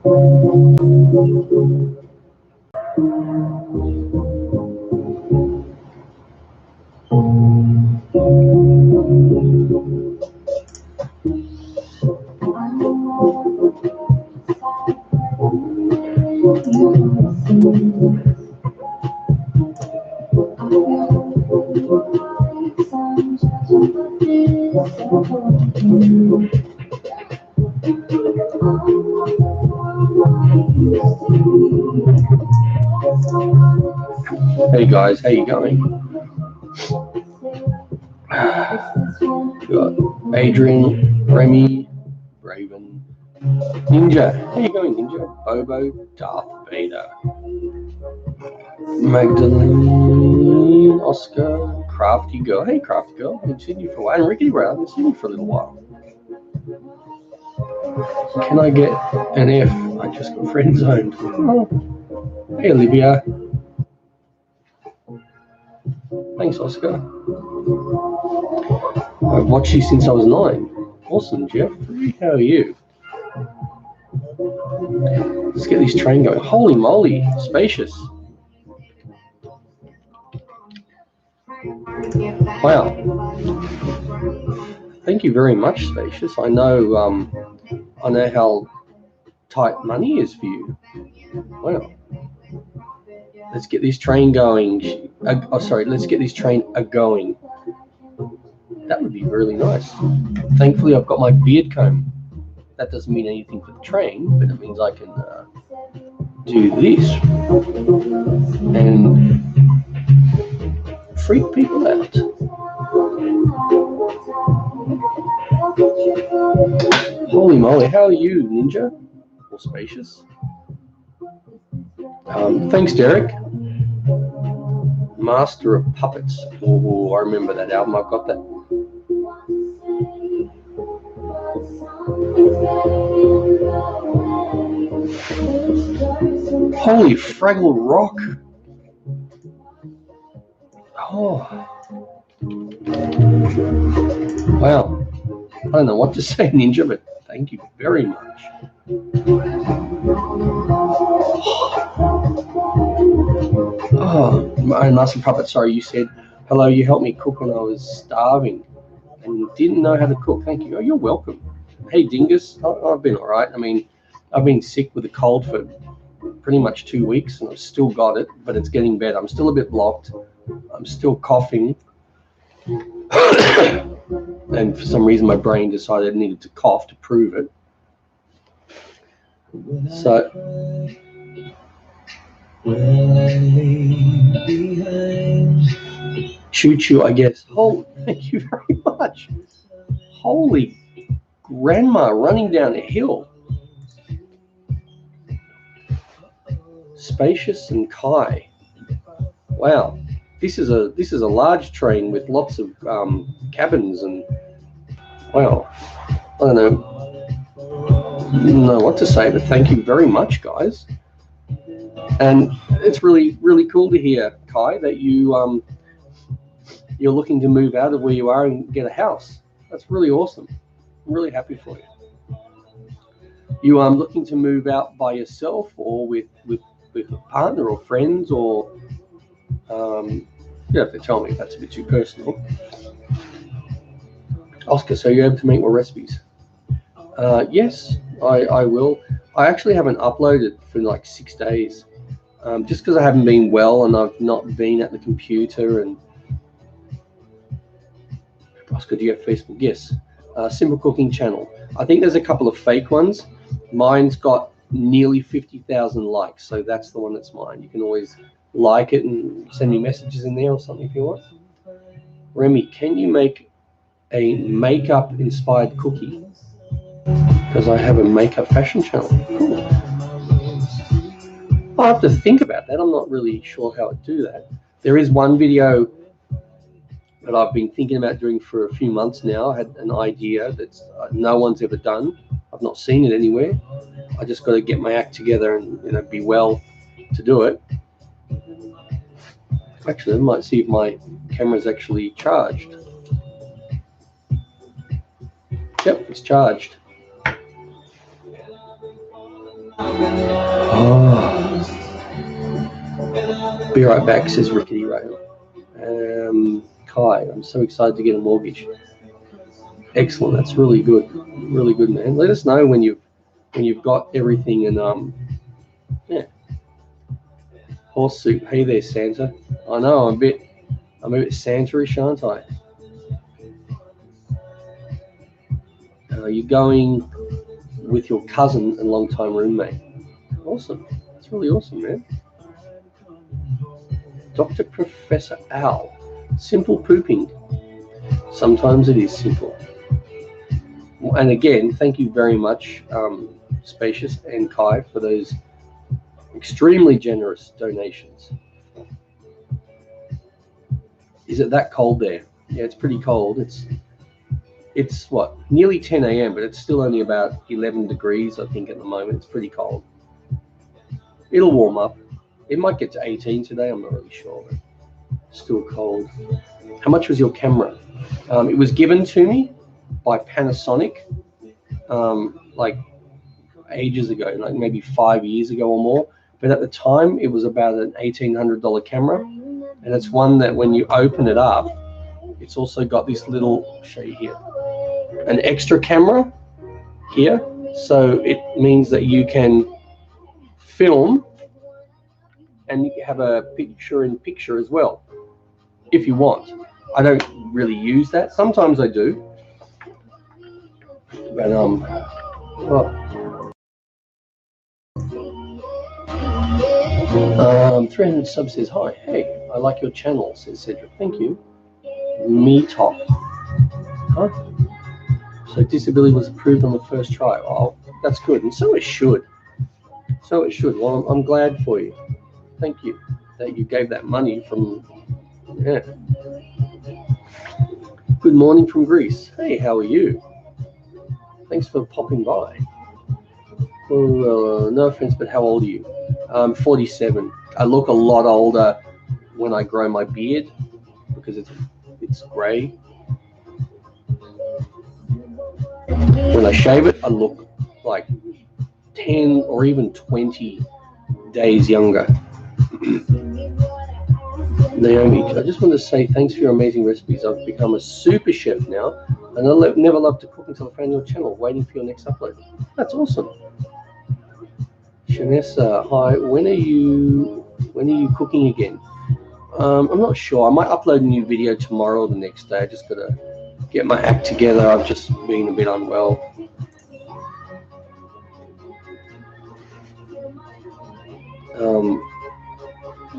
Hey guys, how you going? We got Adrian, Remy, Raven, Ninja. How you going, Ninja? Bobo, Darth Vader, Magdalene, Oscar, Crafty Girl. Hey, Crafty Girl. I've seen you for a while. And Ricky Brown. I've seen you for a little while. Can I get an F? I just got friend zoned. Oh. Hey, Olivia. Thanks, Oscar. I've watched you since I was 9. Awesome, Jeff. How are you? Let's get this train going. Holy moly, spacious. Wow. Thank you very much, spacious. I know how tight money is for you. Wow. Let's get this train going. Let's get this train a-going. That would be really nice. Thankfully, I've got my beard comb. That doesn't mean anything for the train, but it means I can do this and freak people out. Holy moly, how are you, Ninja? Or Spacious? Thanks, Derek. Master of Puppets. Oh, I remember that album. I've got that. Holy Fraggle Rock. Oh. Wow. I don't know what to say, Ninja, but thank you very much. Oh, my Master Puppet, sorry, you said, hello, you helped me cook when I was starving and didn't know how to cook. Thank you. Oh, you're welcome. Hey, Dingus, I've been all right. I mean, I've been sick with a cold for pretty much 2 weeks, and I've still got it, but it's getting better. I'm still a bit blocked. I'm still coughing. And for some reason, my brain decided it needed to cough to prove it. So, choo-choo, I guess. Oh, thank you very much. Holy grandma running down a hill. Spacious and Kai. Wow, this is a large train with lots of cabins and wow. I don't know what to say, but thank you very much, guys. And it's really cool to hear, Kai, that you're looking to move out of where you are and get a house. That's really awesome. I'm really happy for you. You are looking to move out by yourself or with a partner or friends, or you don't have to tell me if that's a bit too personal. Oscar, so you're able to make more recipes? Yes, I will. I actually haven't uploaded for like 6 days, just because I haven't been well and I've not been at the computer. And Oscar, do you have Facebook? Yes. Simple Cooking Channel. I think there's a couple of fake ones. Mine's got nearly 50,000 likes, so that's the one that's mine. You can always like it and send me messages in there or something if you want. Remy, can you make a makeup inspired cookie? Because I have a makeup fashion channel. Cool. I'll have to think about that. I'm not really sure how to do that. There is one video that I've been thinking about doing for a few months now. I had an idea that no one's ever done. I've not seen it anywhere. I just got to get my act together and be well to do it. Actually, I might see if my camera's actually charged. Yep, it's charged. Oh. Be right back, says Rickety Rail. Kai, I'm so excited to get a mortgage. Excellent, that's really good, man. Let us know when you've got everything, and yeah. Horse soup. Hey there, Santa. I know I'm a bit Santa-ish, aren't I? You're going with your cousin and longtime roommate. Awesome. That's really awesome, man. Dr. Professor Owl. Simple pooping. Sometimes it is simple. And again, thank you very much, Spacious and Kai, for those extremely generous donations. Is it that cold there? Yeah, it's pretty cold. It's what, nearly 10 a.m., but it's still only about 11 degrees, I think, at the moment. It's pretty cold. It'll warm up. It might get to 18 today. I'm not really sure, but still cold. How much was your camera? It was given to me by Panasonic, like ages ago, like maybe 5 years ago or more. But at the time, it was about an $1,800 camera, and it's one that when you open it up, it's also got this little, I'll show you here, an extra camera here. So it means that you can film and have a picture-in-picture as well, if you want. I don't really use that. Sometimes I do. But well, 300 subs says hi. Hey, I like your channel, says Cedric. Thank you. Me top. Huh? So disability was approved on the first try. Oh, that's good, and so it should. So it should. Well, I'm glad for you. Thank you that you gave that money from. Yeah. Good morning from Greece. Hey, how are you? Thanks for popping by. Well, no offense, but how old are you? 47. I look a lot older when I grow my beard because it's grey. When I shave it, I look like 10 or even 20 days younger. Naomi, I just want to say thanks for your amazing recipes. I've become a super chef now, and I never loved to cook until I found your channel. Waiting for your next upload. That's awesome. Shanessa, hi. When are you cooking again? I'm not sure. I might upload a new video tomorrow or the next day. I just gotta get my act together. I've just been a bit unwell.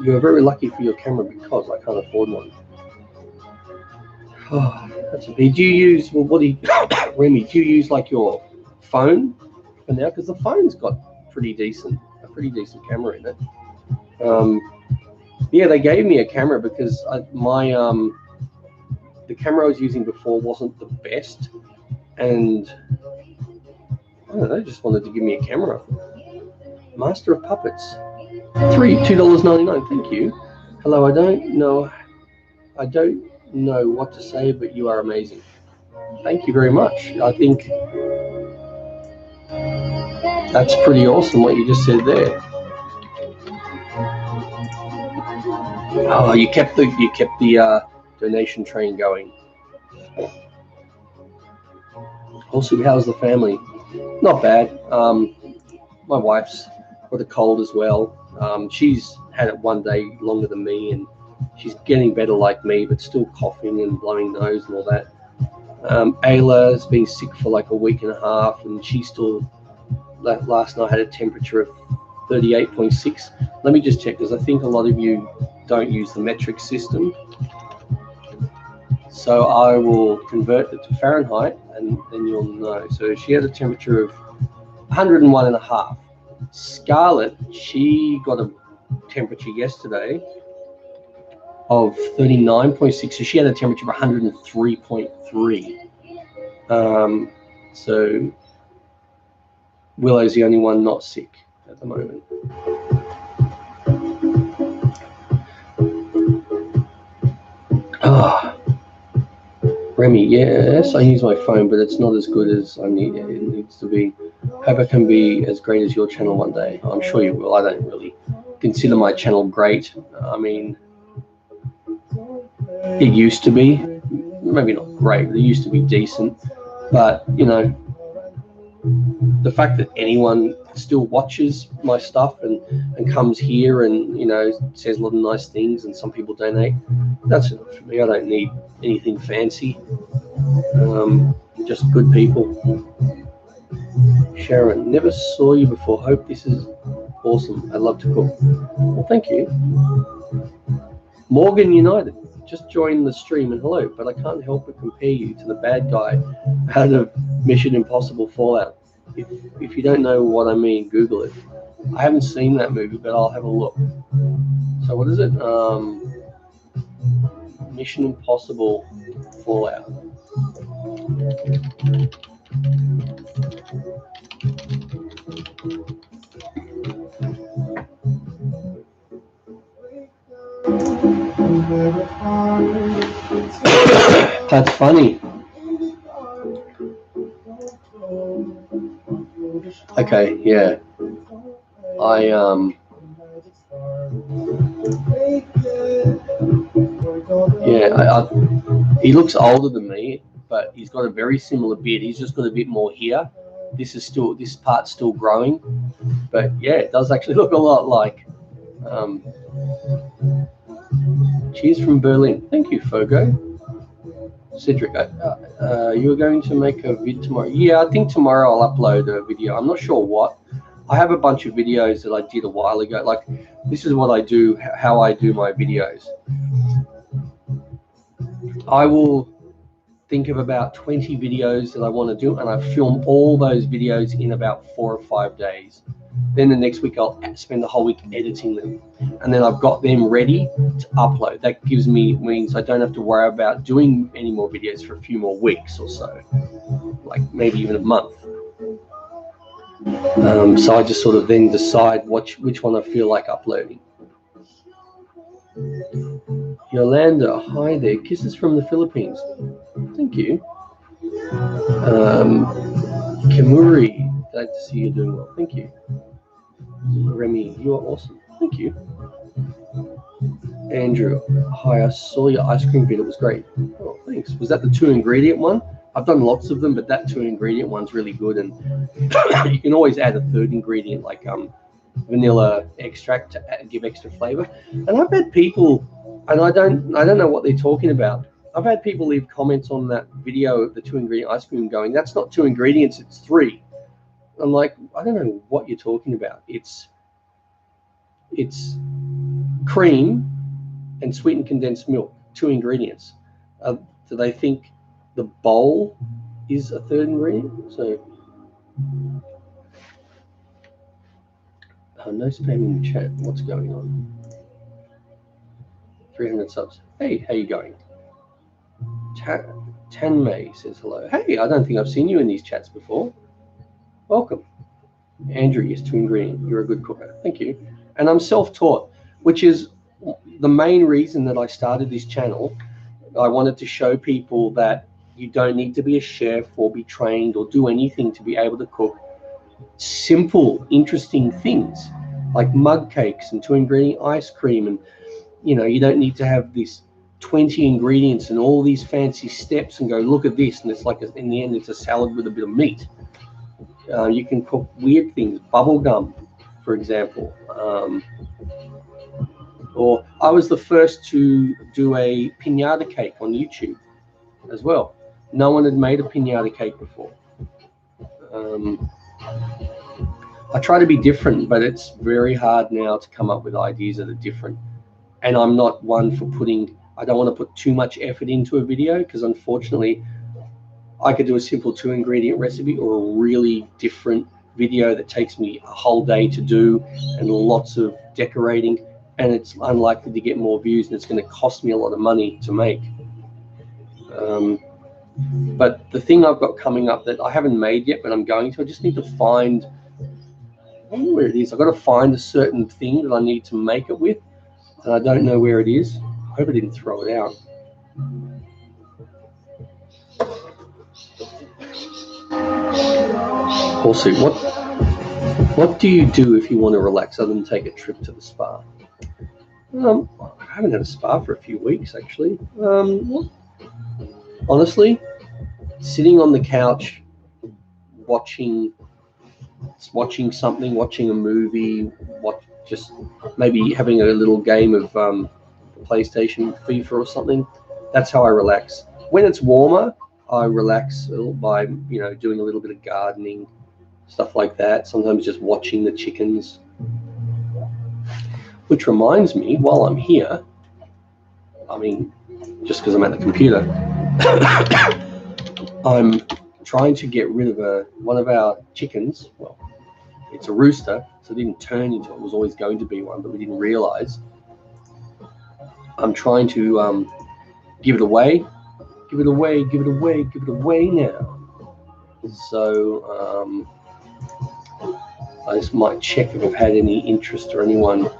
You're very lucky for your camera because I can't afford one. Oh, that's a bit. Do you use, well, what do you, Remy, do you use like your phone for now? Because the phone's got a pretty decent camera in it. Yeah, they gave me a camera because the camera I was using before wasn't the best, and I don't know, they just wanted to give me a camera. Master of Puppets. $2.99. Thank you. Hello. I don't know what to say, but you are amazing. Thank you very much. I think that's pretty awesome what you just said there. Oh, you kept the donation train going. Also, how's the family? Not bad. My wife's got a cold as well. She's had it one day longer than me, and she's getting better like me, but still coughing and blowing nose and all that. Ayla's been sick for like a week and a half, and she still last night had a temperature of 38.6. Let me just check, because I think a lot of you don't use the metric system. So I will convert it to Fahrenheit, and then you'll know. So she had a temperature of 101.5. Scarlett, she got a temperature yesterday of 39.6, so she had a temperature of 103.3. So Willow's the only one not sick at the moment. Remy, yes, I use my phone, but it's not as good as I need. It needs to be. Hope I can be as great as your channel one day. I'm sure you will. I don't really consider my channel great. I mean, it used to be, maybe not great, but it used to be decent. But, you know, the fact that anyone still watches my stuff and comes here and, you know, says a lot of nice things, and some people donate, that's enough for me. I don't need anything fancy. Just good people. Sharon, never saw you before. Hope this is awesome. I love to cook. Well, thank you. Morgan United, just joined the stream, and hello, but I can't help but compare you to the bad guy out of Mission Impossible Fallout. If you don't know what I mean, Google it. I haven't seen that movie, but I'll have a look. So what is it? Mission Impossible Fallout. That's funny. Okay, yeah. He looks older than me, but he's got a very similar beard. He's just got a bit more here. This part's still growing, but yeah, it does actually look a lot like. Cheers from Berlin. Thank you, Fogo. Cedric, you were going to make a vid tomorrow. Yeah, I think tomorrow I'll upload a video. I'm not sure what. I have a bunch of videos that I did a while ago. Like, this is what I do, how I do my videos. I will think of about 20 videos that I want to do, and I film all those videos in about 4 or 5 days. Then the next week I'll spend the whole week editing them, and then I've got them ready to upload. That means I don't have to worry about doing any more videos for a few more weeks or so, like maybe even a month. So I just sort of then decide which one I feel like uploading. Yolanda, hi there. Kisses from the Philippines. Thank you. Kimuri, glad to see you doing well. Thank you. Remy, you are awesome. Thank you. Andrew, hi, I saw your ice cream vid. It was great. Oh, thanks. Was that the 2-ingredient one? I've done lots of them, but that 2-ingredient one's really good. And you can always add a 3rd ingredient, like vanilla extract, to give extra flavor. And I've had people, and I don't know what they're talking about. I've had people leave comments on that video of the 2-ingredient ice cream going, that's not 2 ingredients, it's 3. I'm like, I don't know what you're talking about. It's cream and sweetened condensed milk, 2 ingredients. Do they think the bowl is a 3rd ingredient? So, no spam in the chat. What's going on? 300 subs. Hey, how you going? Tanmay says hello. Hey, I don't think I've seen you in these chats before. Welcome. Andrew, yes, 2 ingredient. You're a good cooker. Thank you. And I'm self-taught, which is the main reason that I started this channel. I wanted to show people that you don't need to be a chef or be trained or do anything to be able to cook simple, interesting things like mug cakes and 2-ingredient ice cream. And, you know, you don't need to have this 20 ingredients and all these fancy steps and go, look at this. And it's like, in the end, it's a salad with a bit of meat. You can cook weird things, bubble gum, for example. Or I was the first to do a piñata cake on YouTube as well. No one had made a piñata cake before. I try to be different, but it's very hard now to come up with ideas that are different. And I'm not one for I don't want to put too much effort into a video, because unfortunately I could do a simple 2-ingredient recipe or a really different video that takes me a whole day to do and lots of decorating, and it's unlikely to get more views, and it's going to cost me a lot of money to make. But the thing I've got coming up that I haven't made yet, but I'm going to, I just need to find, I don't know where it is. I've got to find a certain thing that I need to make it with, and I don't know where it is. I hope I didn't throw it out. Corsu, what do you do if you want to relax other than take a trip to the spa? I haven't had a spa for a few weeks, actually. Honestly, sitting on the couch, watching something, watching a movie, just maybe having a little game of PlayStation, FIFA or something. That's how I relax. When it's warmer, I relax by doing a little bit of gardening, stuff like that. Sometimes just watching the chickens. Which reminds me, while I'm here, just because I'm at the computer, I'm trying to get rid of one of our chickens. Well, it's a rooster, so it didn't turn into it. It was always going to be one, but we didn't realize. I'm trying to give it away now. So I just might check if I've had any interest or anyone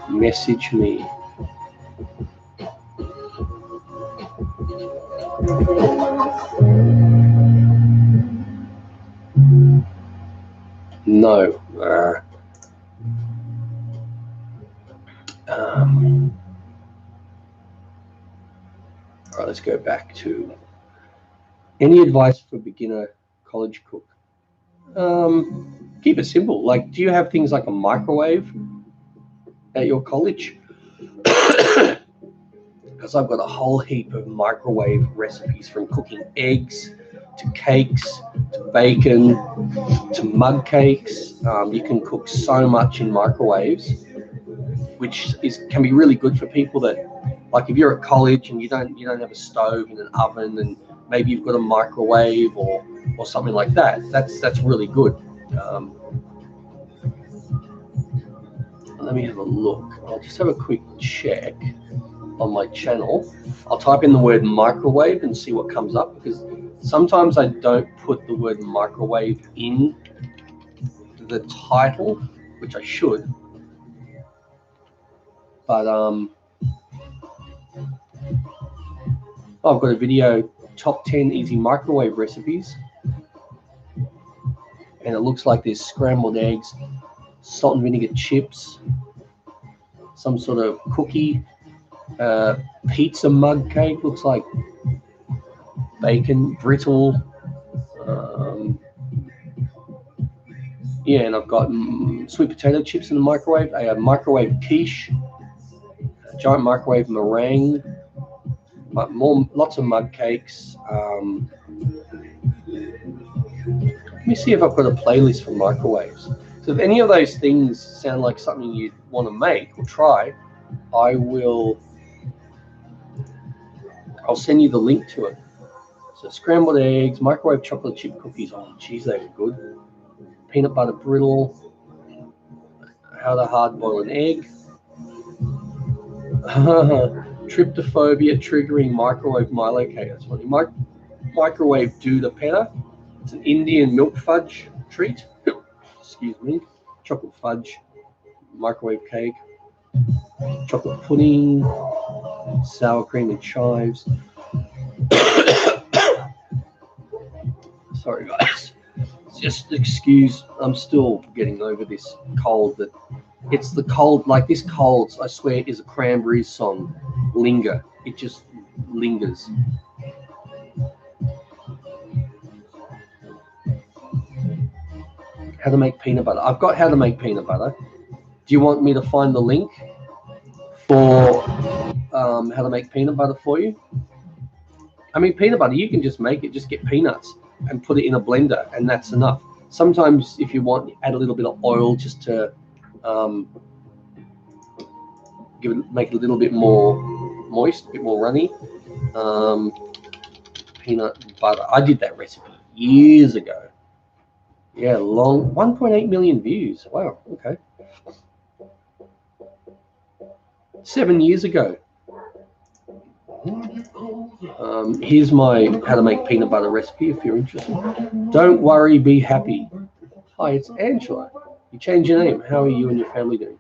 message me. No. All right, let's go back to any advice for beginner college cook. Keep it simple. Like, do you have things like a microwave at your college? Because I've got a whole heap of microwave recipes, from cooking eggs to cakes to bacon to mug cakes. You can cook so much in microwaves, which can be really good for people that, like, if you're at college and you don't have a stove and an oven, and maybe you've got a microwave or something like that. That's really good. Let me have a look. I'll just have a quick check on my channel. I'll type in the word microwave and see what comes up, because sometimes I don't put the word microwave in the title, which I should. But I've got a video, top 10 easy microwave recipes, and it looks like there's scrambled eggs, salt and vinegar chips, some sort of cookie, pizza mug cake, looks like bacon, brittle, and I've got sweet potato chips in the microwave, a microwave quiche, a giant microwave meringue, lots of mug cakes. Let me see if I've got a playlist for microwaves. So if any of those things sound like something you'd want to make or try, I'll send you the link to it. So scrambled eggs, microwave chocolate chip cookies. Oh, geez, they were good. Peanut butter brittle. How to hard boil an egg. Tryptophobia triggering microwave Milo cake. That's funny. Microwave Duda Petta. It's an Indian milk fudge treat. Excuse me. Chocolate fudge, microwave cake, chocolate pudding, sour cream and chives. Sorry, guys. Just excuse. I'm still getting over this cold. It's the cold. Like, this cold, I swear, is a Cranberries song. Linger. It just lingers. How to make peanut butter. I've got how to make peanut butter. Do you want me to find the link for how to make peanut butter for you? Peanut butter, you can just make it. Just get peanuts and put it in a blender, and that's enough. Sometimes, if you want, add a little bit of oil just to make it a little bit more moist, a bit more runny. Peanut butter. I did that recipe years ago. Yeah, 1.8 million views. Wow, okay. 7 years ago. Here's my how to make peanut butter recipe if you're interested. Don't worry, be happy. Hi, it's Angela. You changed your name. How are you and your family doing?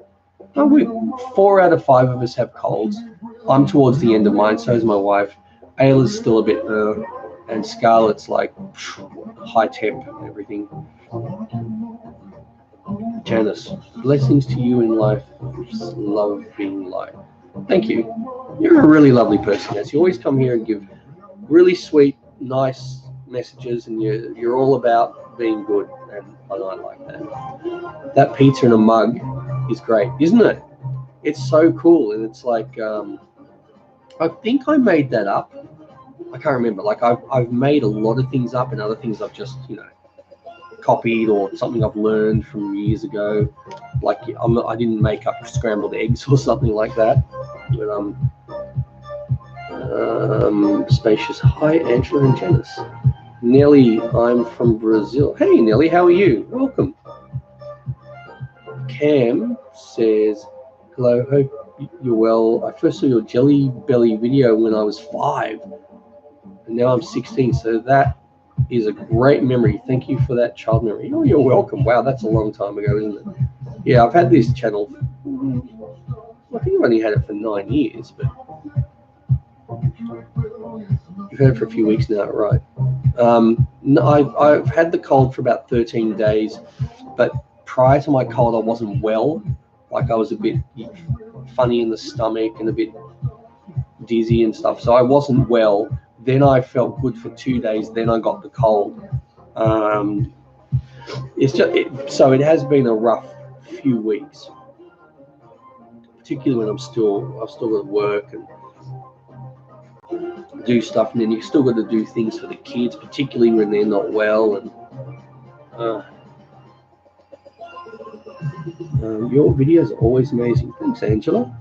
4 out of 5 of us have colds. I'm towards the end of mine, so is my wife. Ayla's still a bit And Scarlett's like high temp and everything. Janice, blessings to you in life. Love being light. Thank you. You're a really lovely person, Janice. You always come here and give really sweet, nice messages, and you're all about being good, and I like that. That pizza in a mug is great, isn't it? It's so cool, and it's like I think I made that up. I can't remember. Like I've made a lot of things up, and other things I've just copied, or something I've learned from years ago. Like I didn't make up scrambled eggs or something like that. But spacious. Hi, Angela and Janice. Nelly, I'm from Brazil. Hey, Nelly, how are you? Welcome. Cam says, hello, hope you're well. I first saw your Jelly Belly video when I was 5, and now I'm 16, so that is a great memory. Thank you for that child memory. Oh, you're welcome. Wow, that's a long time ago, isn't it? Yeah, I've had this channel, I think I've only had it for 9 years, but you've had it for a few weeks now, right? No, I've had the cold for about 13 days, but prior to my cold, I wasn't well. Like I was a bit funny in the stomach and a bit dizzy and stuff, so I wasn't well. Then I felt good for 2 days. Then I got the cold. So it has been a rough few weeks, particularly when I've still got to work and do stuff, and then you've still got to do things for the kids, particularly when they're not well. And your videos are always amazing. Thanks, Angela.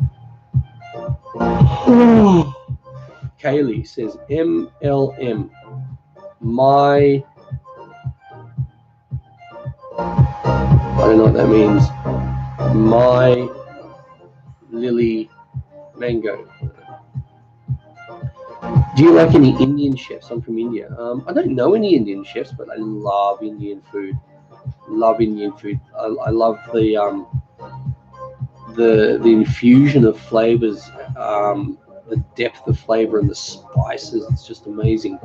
Kaylee says MLM. I don't know what that means. My Lily Mango. Do you like any Indian chefs? I'm from India. I don't know any Indian chefs, but I love Indian food. Love Indian food. I love the infusion of flavors, the depth of flavor and the spices. It's just amazing.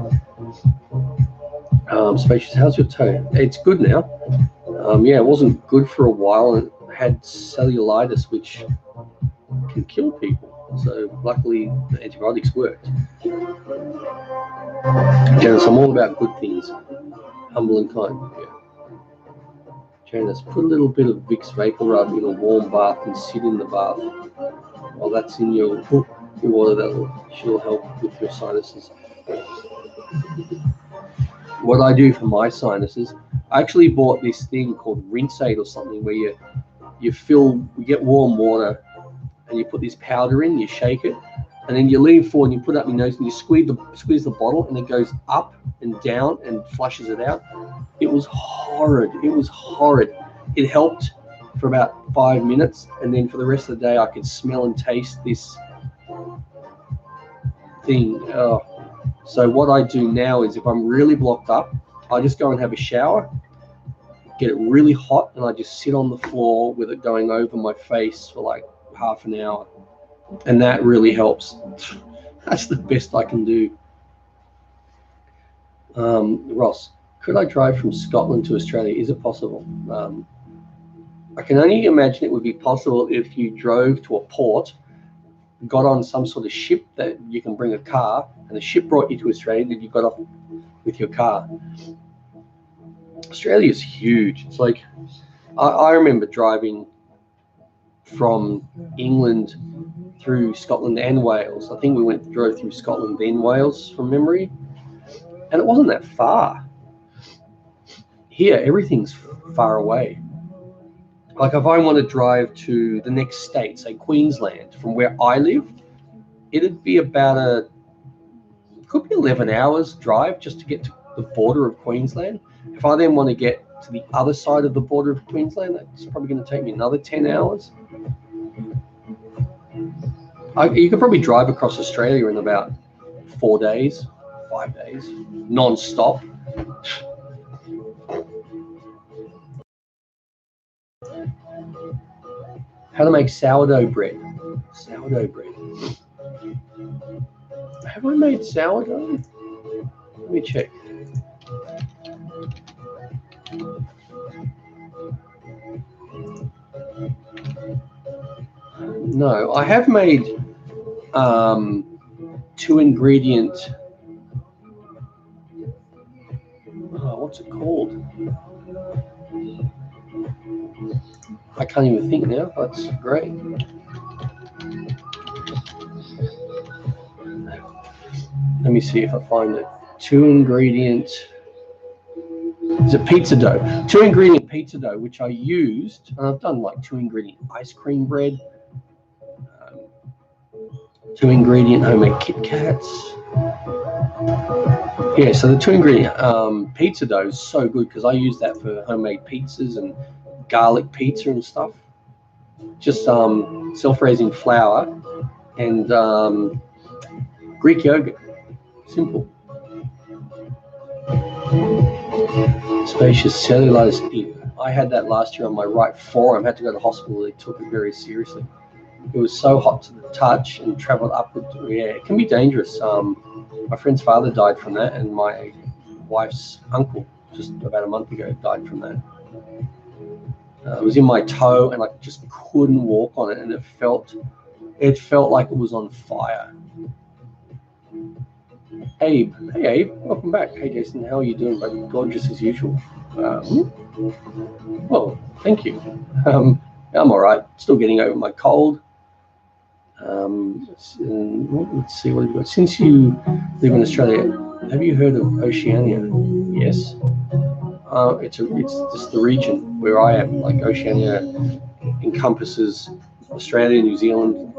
Spacious, how's your toe? It's good now. Yeah, it wasn't good for a while, and had cellulitis, which can kill people. So luckily the antibiotics worked. Janice, I'm all about good things. Humble and kind. Yeah. Janice, put a little bit of Vicks Vapor Rub in a warm bath and sit in the bath while that's in your water. She'll help with your sinuses. What I do for my sinuses, I actually bought this thing called Rinse Aid or something, where you get warm water and you put this powder in, you shake it, and then you lean forward and you put it up your nose and you squeeze the bottle, and it goes up and down and flushes it out. It was horrid. It helped for about 5 minutes, and then for the rest of the day I could smell and taste this thing. So what I do now is, if I'm really blocked up, I just go and have a shower, get it really hot, and I just sit on the floor with it going over my face for like half an hour, and that really helps. That's the best I can do. Ross, could I drive from Scotland to Australia? Is it possible? I can only imagine it would be possible if you drove to a port, got on some sort of ship that you can bring a car, and the ship brought you to Australia, then you got off with your car. Australia is huge. It's like, I remember driving from England through Scotland and Wales. I think we drove through Scotland then Wales from memory, and it wasn't that far. Here, everything's far away. Like if I want to drive to the next state, say Queensland, from where I live, it'd be about could be 11 hours drive just to get to the border of Queensland. If I then want to get to the other side of the border of Queensland, that's probably going to take me another 10 hours. You could probably drive across Australia in about 4 days, 5 days, non-stop. How to make sourdough bread. Sourdough bread. Have I made sourdough? Let me check. No, I have made 2-ingredient. What's it called? I can't even think now. That's great. Let me see if I find it. 2-ingredient. It's a pizza dough. 2-ingredient pizza dough, which I used. And I've done like 2-ingredient ice cream bread. 2-ingredient homemade Kit Kats. Yeah, so the 2-ingredient pizza dough is so good because I use that for homemade pizzas and garlic pizza and stuff. Just self-raising flour and Greek yogurt. Simple. Spacious cellulose dip. I had that last year on my right forearm. I had to go to the hospital. They took it very seriously. It was so hot to the touch and traveled upward. Yeah, it can be dangerous. My friend's father died from that, and my wife's uncle just about a month ago died from that. It was in my toe, and I just couldn't walk on it, and it felt like it was on fire. Abe, hey Abe, welcome back. Hey Jason, how are you doing? Gorgeous as usual. Well, thank you. I'm all right. Still getting over my cold. Let's see what we've got. Since you live in Australia, have you heard of Oceania? Yes. It's just the region where I am. Like Oceania encompasses Australia, New Zealand,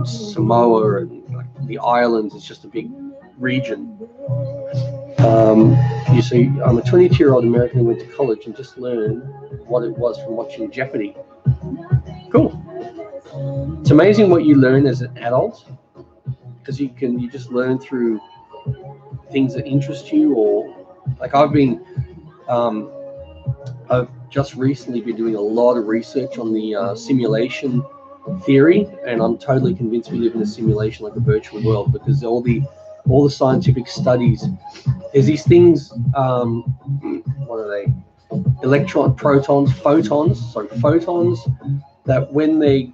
Samoa, and like the islands. It's just a big region. You see, I'm a 22-year-old American who went to college and just learned what it was from watching Jeopardy. Cool. It's amazing what you learn as an adult, because you just learn through things that interest you, or like I've just recently been doing a lot of research on the simulation theory, and I'm totally convinced we live in a simulation, like a virtual world, because all the scientific studies, there's these things, what are they? Photons, that when they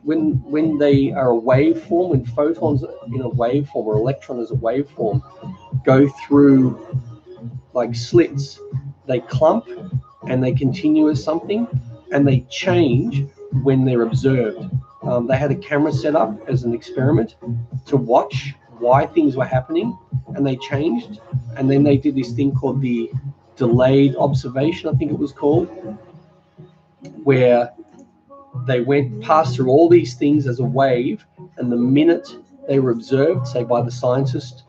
are a waveform, when photons in a waveform or electron is a waveform, go through like slits, they clump and they continue as something, and they change when they're observed. They had a camera set up as an experiment to watch why things were happening, and they changed, and then they did this thing called the delayed observation, I think it was called, where they passed through all these things as a wave, and the minute they were observed, say by the scientist,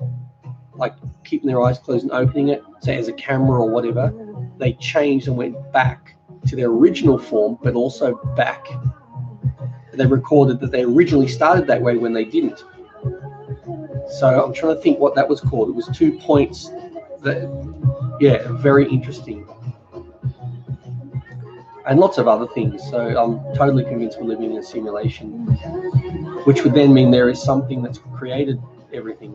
like keeping their eyes closed and opening it, say as a camera or whatever, they changed and went back to their original form, but also back. They recorded that they originally started that way when they didn't. So I'm trying to think what that was called. It was 2 points. Yeah, very interesting. And lots of other things. So I'm totally convinced we're living in a simulation, which would then mean there is something that's created everything.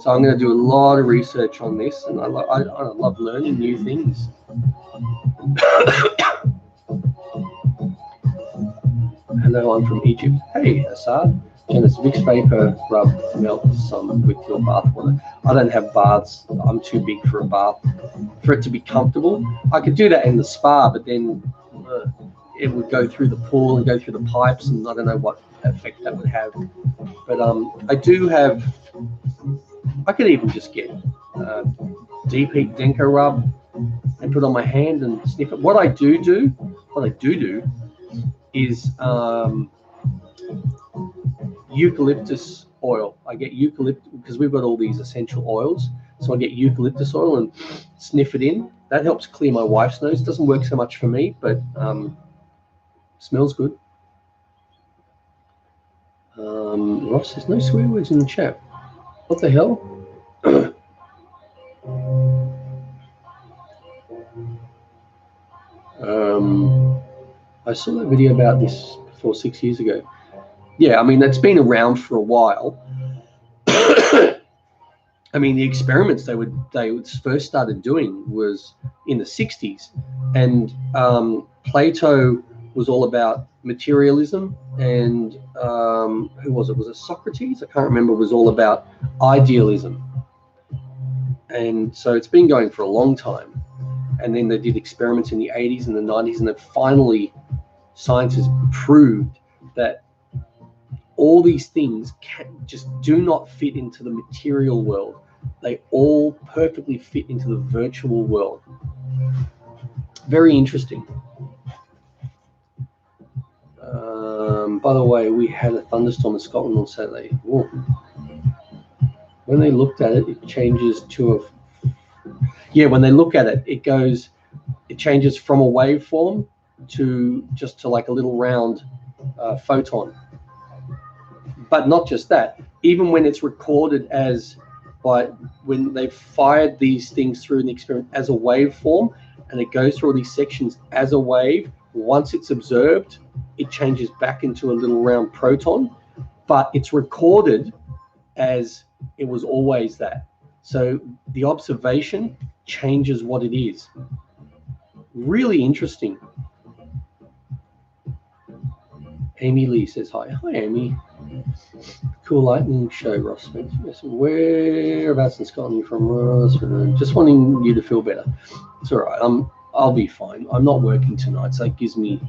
So I'm going to do a lot of research on this, and I love learning new things. Hello, I'm from Egypt. Hey, Assad. Janice, Vicks Vapor Rub melts some with your bath water. I don't have baths. I'm too big for a bath. For it to be comfortable, I could do that in the spa, but then it would go through the pool and go through the pipes, and I don't know what effect that would have. But I could even just get deep heat Denko rub and put it on my hand and sniff it. What I do is eucalyptus oil. I get eucalyptus because we've got all these essential oils. So I get eucalyptus oil and sniff it in. That helps clear my wife's nose. Doesn't work so much for me, but smells good. Ross, there's no swear words in the chat. What the hell? I saw that video about this before 6 years ago. Yeah, I mean, it's been around for a while. I mean, the experiments they first started doing was in the 60s, and Plato was all about materialism, and who was it? Was it Socrates? I can't remember. Was all about idealism, and so it's been going for a long time. And then they did experiments in the 80s and the 90s, and then finally science has proved that all these things just do not fit into the material world. They all perfectly fit into the virtual world. Very interesting. By the way, we had a thunderstorm in Scotland on Saturday. Whoa. When they looked at it, it changes to a... Yeah, when they look at it, it changes from a waveform to just to like a little round photon. But not just that, even when it's recorded as when they've fired these things through an experiment as a waveform, and it goes through all these sections as a wave, once it's observed, it changes back into a little round proton, but it's recorded as it was always that. So the observation changes what it is. Really interesting. Amy Lee says hi. Hi, Amy. Cool lightning show, Ross. Yes, whereabouts in Scotland are you from, Ross? Just wanting you to feel better. It's all right. I'll be fine. I'm not working tonight, so it gives me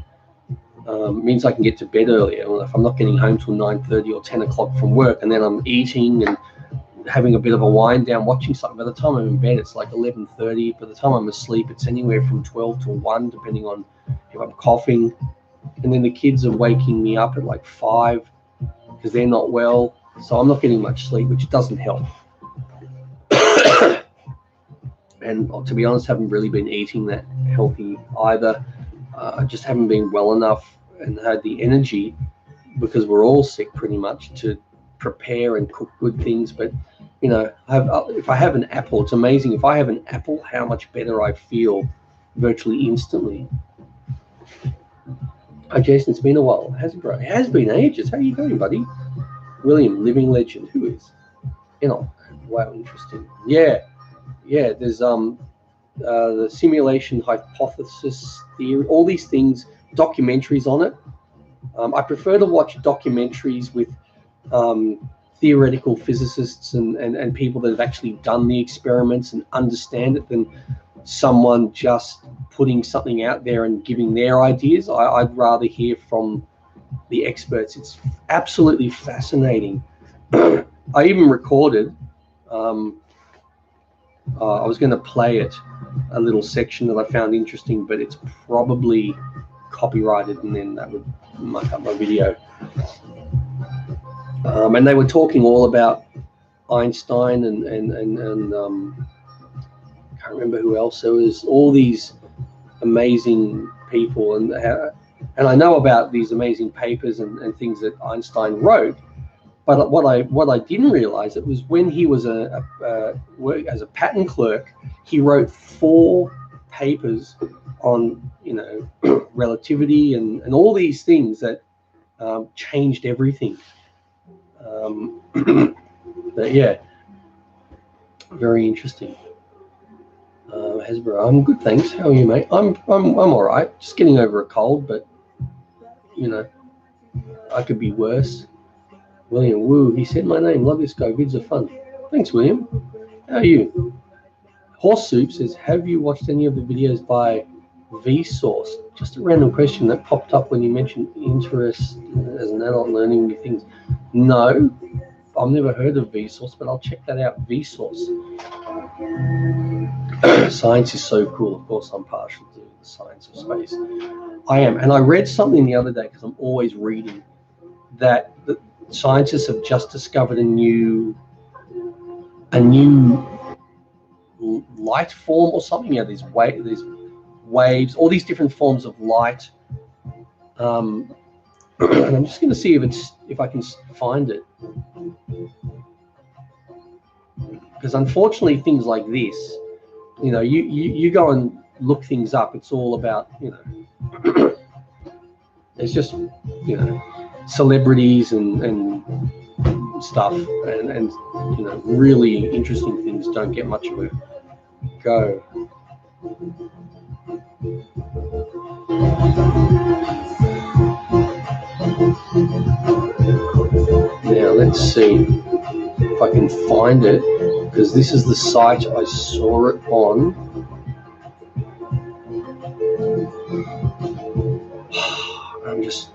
means I can get to bed earlier. Well, if I'm not getting home till 9:30 or 10 o'clock from work, and then I'm eating and having a bit of a wind down, watching something. By the time I'm in bed, it's like 11:30. By the time I'm asleep, it's anywhere from 12 to 1, depending on if I'm coughing. And then the kids are waking me up at like 5 because they're not well. So I'm not getting much sleep, which doesn't help. And to be honest, haven't really been eating that healthy either. I just haven't been well enough and had the energy, because we're all sick pretty much, to prepare and cook good things. But you know, if I have an apple, it's amazing. If I have an apple, how much better I feel virtually instantly. Hi, Jason. It's been a while. Has it, bro? It has been ages. How are you going, buddy? William, living legend. Who is? Enoch. Wow, interesting. Yeah. There's the simulation hypothesis theory. All these things, documentaries on it. I prefer to watch documentaries with theoretical physicists and people that have actually done the experiments and understand it than someone just putting something out there and giving their ideas. I'd rather hear from the experts. It's absolutely fascinating. I even recorded, I was going to play it, a little section that I found interesting, but it's probably copyrighted, and then that would muck up my video. And they were talking all about Einstein and I can't remember who else. There was all these amazing people, and I know about these amazing papers and things that Einstein wrote. But what I didn't realize, it was when he was as a patent clerk, he wrote 4 papers on, you know, relativity and all these things that changed everything. But yeah, very interesting. Hasbro, I'm good, thanks. How are you, mate? I'm all right. Just getting over a cold, but you know, I could be worse. William, woo, he said my name. Love this guy. Vids are fun. Thanks, William. How are you? Horse Soup says, have you watched any of the videos by Vsauce? Just a random question that popped up when you mentioned interest as an adult learning new things. No, I've never heard of Vsauce, but I'll check that out. Vsauce. Science is so cool. Of course, I'm partial to the science of space. I am. And I read something the other day, because I'm always reading, that the scientists have just discovered a new light form or something. Yeah, these waves, all these different forms of light. And I'm just going to see if I can find it, because unfortunately things like this, you know, you go and look things up. It's all about, you know, it's just, you know, celebrities and stuff and you know, really interesting things don't get much of a go. Now let's see if I can find it, because this is the site I saw it on. I'm just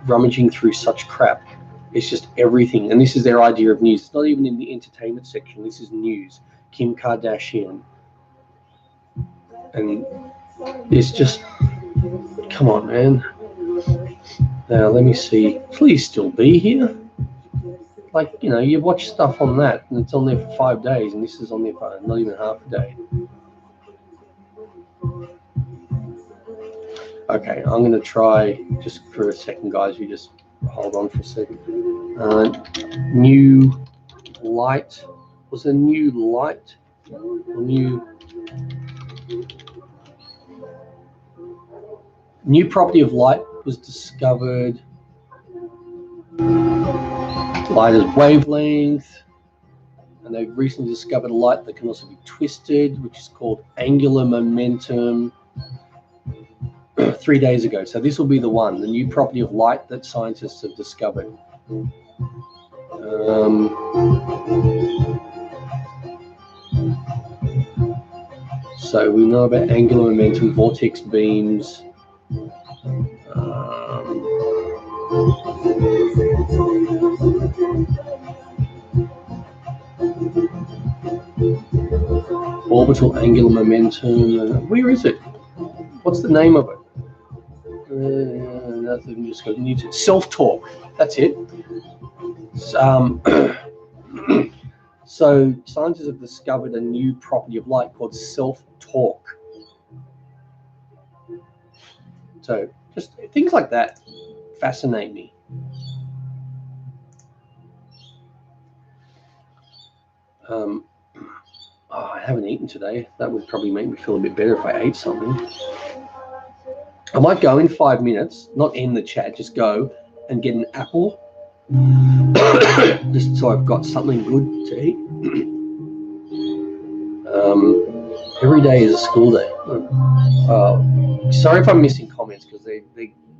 rummaging through such crap. It's just everything, and this is their idea of news. It's not even in the entertainment section. This is news. Kim Kardashian, and it's just, come on, man. Now let me see. Please still be here. Like, you know, you watch stuff on that, and it's on there for 5 days, and this is on there for not even half a day. Okay, I'm going to try just for a second, guys. You just hold on for a second. New light. Was a new light? New property of light was discovered. Light is wavelength. And they've recently discovered a light that can also be twisted, which is called angular momentum. 3 days ago. So this will be the one, the new property of light that scientists have discovered. So we know about angular momentum, vortex beams. Orbital angular momentum. Where is it? What's the name of it? Nothing. Just go self-torque. That's it. So scientists have discovered a new property of light called self-torque. So just things like that fascinate me. I haven't eaten today. That would probably make me feel a bit better if I ate something. I might go in 5 minutes, not end the chat, just go and get an apple, just so I've got something good to eat. Every day is a school day. Sorry if I'm missing comments, because they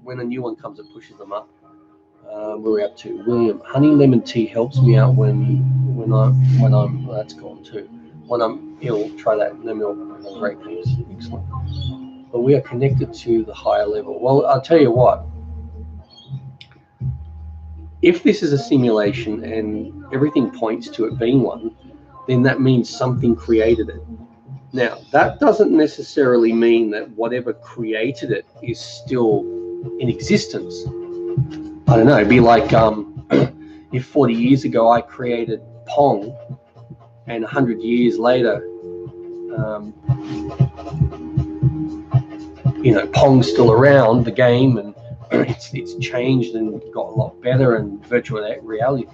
when a new one comes, it pushes them up. Where are we up to? William, honey lemon tea helps me out when I'm well, that's gone too. When I'm ill, try that. No milk, no great things. Excellent. But we are connected to the higher level. Well, I'll tell you what. If this is a simulation and everything points to it being one, then that means something created it. Now, that doesn't necessarily mean that whatever created it is still in existence. I don't know. It'd be like if 40 years ago I created Pong, and 100 years later, you know, Pong's still around, the game, and it's changed and got a lot better, and virtual reality,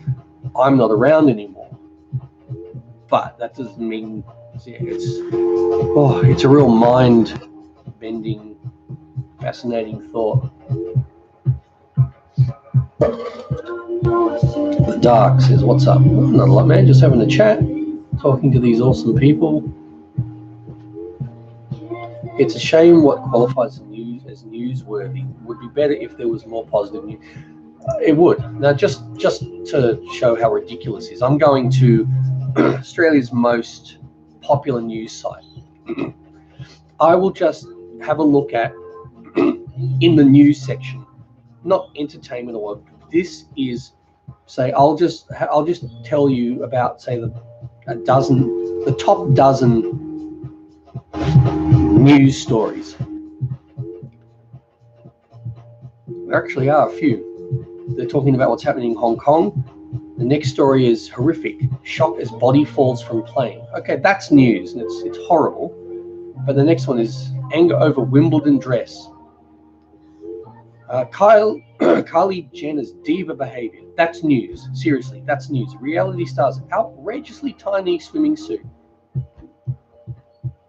I'm not around anymore. But that doesn't mean it's a real mind-bending, fascinating thought. The Dark says, what's up? Not a lot, man, just having a chat, talking to these awesome people. It's a shame what qualifies as newsworthy. Would be better if there was more positive news. It would. Now, just to show how ridiculous it is, I'm going to Australia's most popular news site. I will just have a look at in the news section, not entertainment or what. This is, say, I'll just tell you about, say, the top dozen news stories. There actually are a few. They're talking about what's happening in Hong Kong. The next story is horrific. Shock as body falls from plane. Okay, that's news, and it's horrible. But the next one is anger over Wimbledon dress. Kylie Jenner's diva behavior. That's news. Seriously, that's news. Reality stars outrageously tiny swimming suit.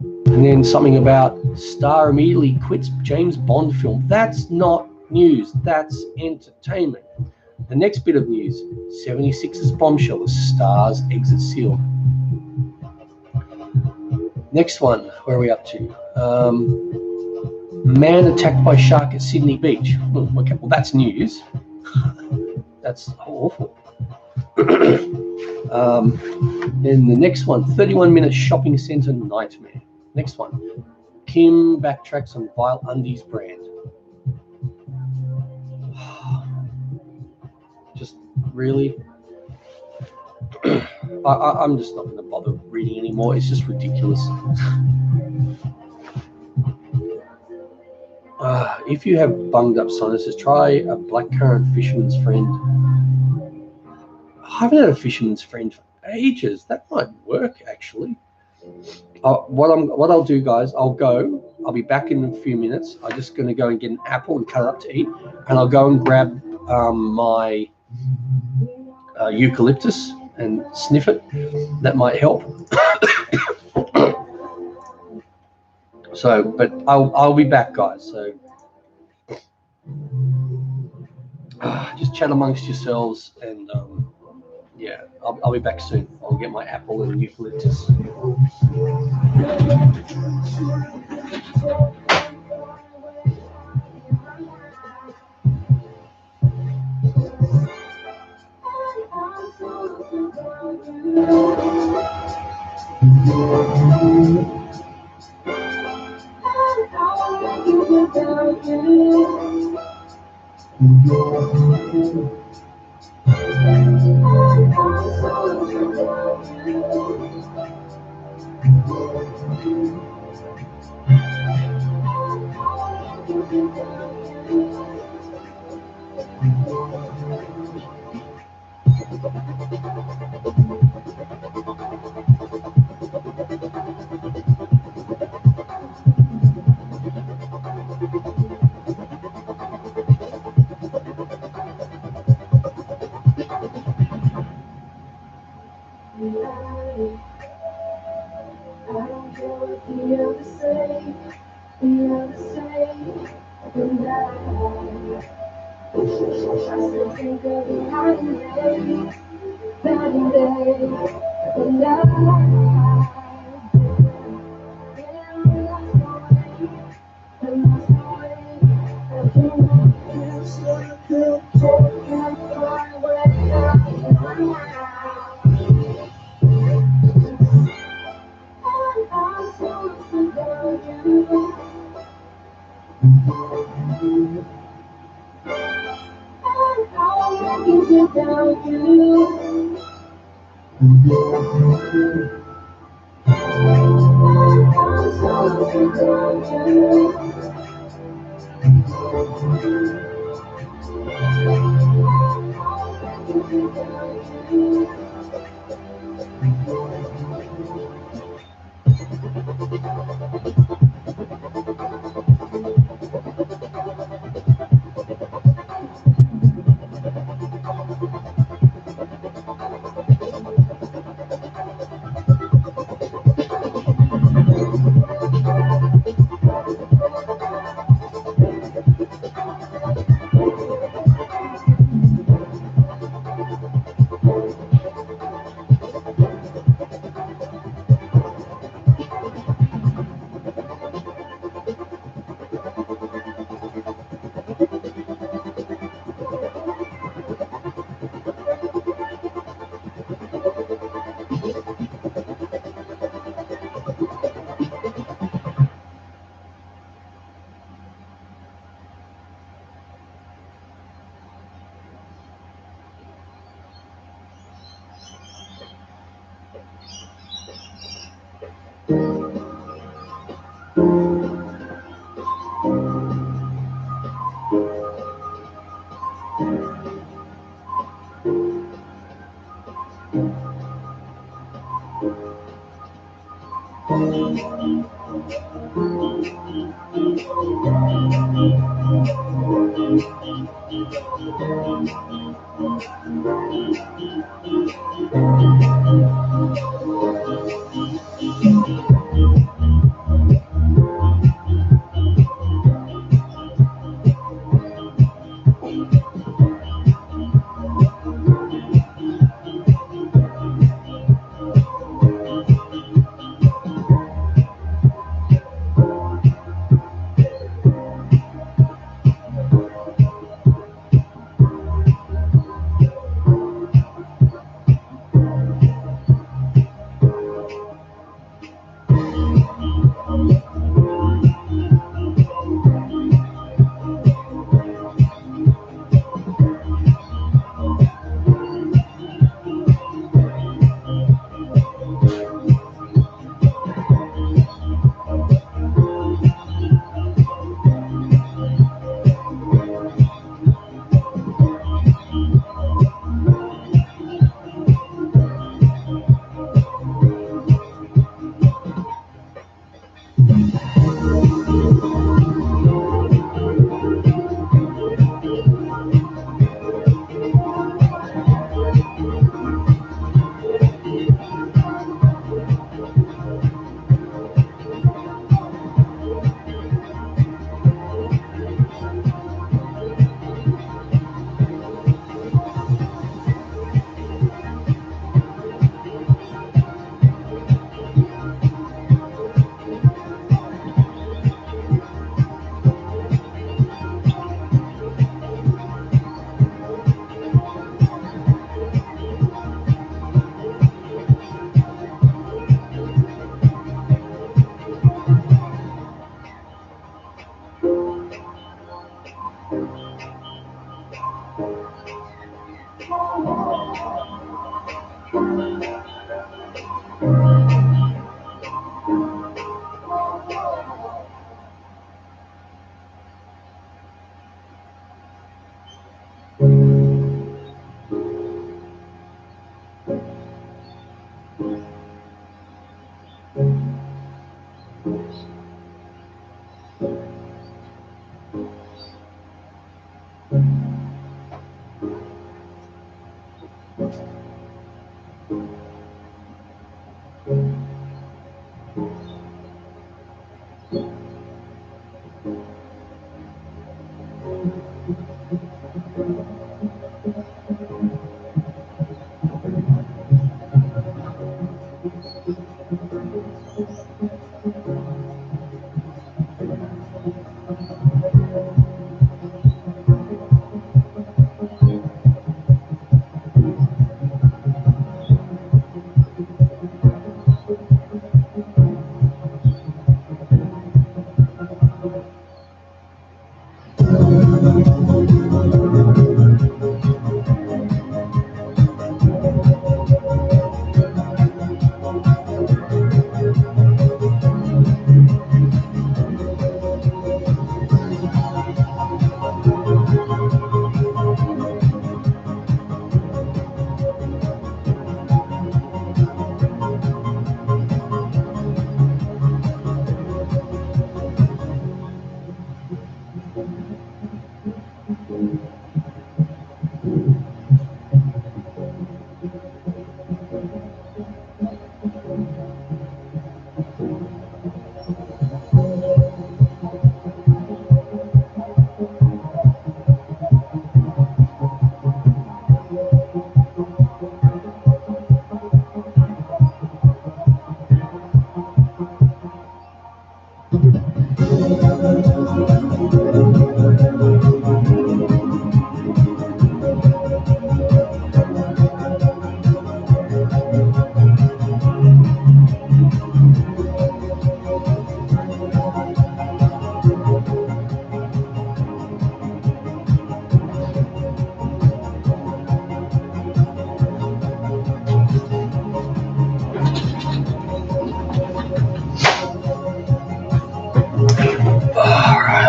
And then something about star immediately quits James Bond film. That's not news. That's entertainment. The next bit of news, 76's bombshell, the Stars exit seal. Next one, where are we up to? Man attacked by shark at Sydney Beach. Okay, well, that's news. That's awful. Then the next one, 31-minute shopping centre nightmare. Next one, Kim backtracks on vile undies brand. Just really, I'm just not going to bother reading anymore. It's just ridiculous. If you have bunged up sinuses, try a blackcurrant fisherman's friend. I haven't had a fisherman's friend for ages. That might work, actually. What I'll do, guys, I'll be back in a few minutes. I'm just going to go and get an apple and cut it up to eat, and I'll go and grab my eucalyptus and sniff it. That might help. So, but I'll be back, guys. So just chat amongst yourselves, and yeah, I'll be back soon. I'll get my apple and eucalyptus.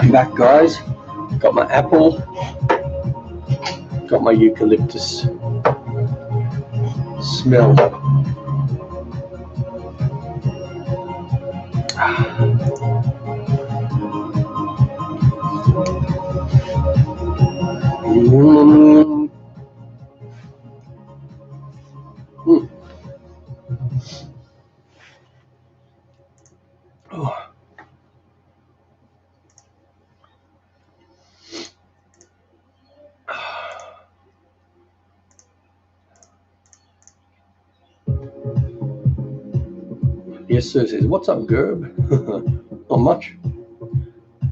I'm back, guys. Got my apple, got my eucalyptus smell. Mm. Mm. Oh. Yes, sir says, what's up, Gerb? Not much.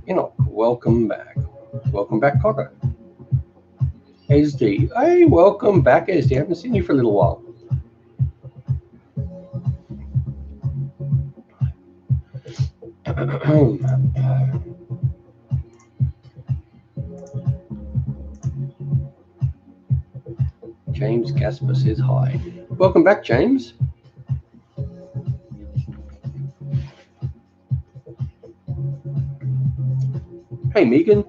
You know, welcome back. Welcome back, Cotter. SD. Hey, welcome back, SD. I haven't seen you for a little while. James Gasper says hi. Welcome back, James. Hey, Megan.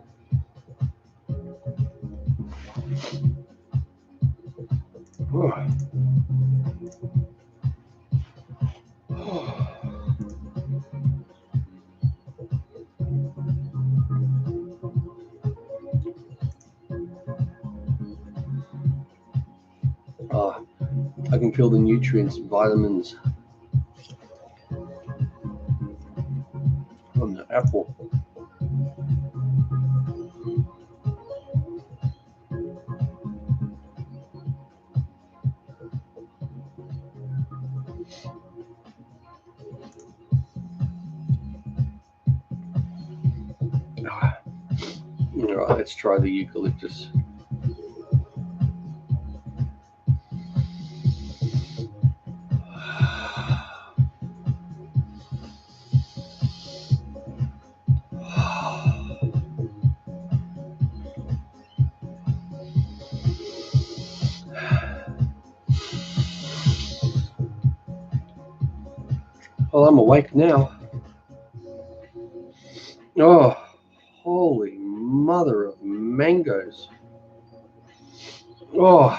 I can feel the nutrients, vitamins from the apple. All right, let's try the eucalyptus. Well, I'm awake now. Oh, holy mother of mangoes. Oh.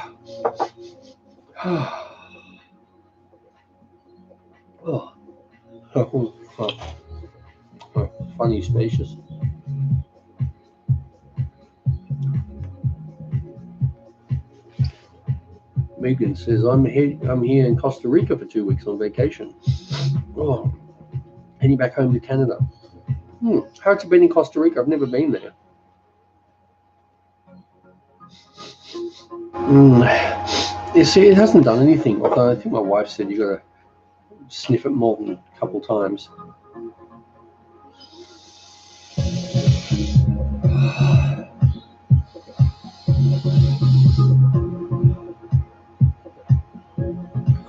Oh. Funny spacious. Megan says, I'm here in Costa Rica for 2 weeks on vacation. Oh, heading back home to Canada. How's it been in Costa Rica? I've never been there. You see, it hasn't done anything. Although I think my wife said you got to sniff it more than a couple times.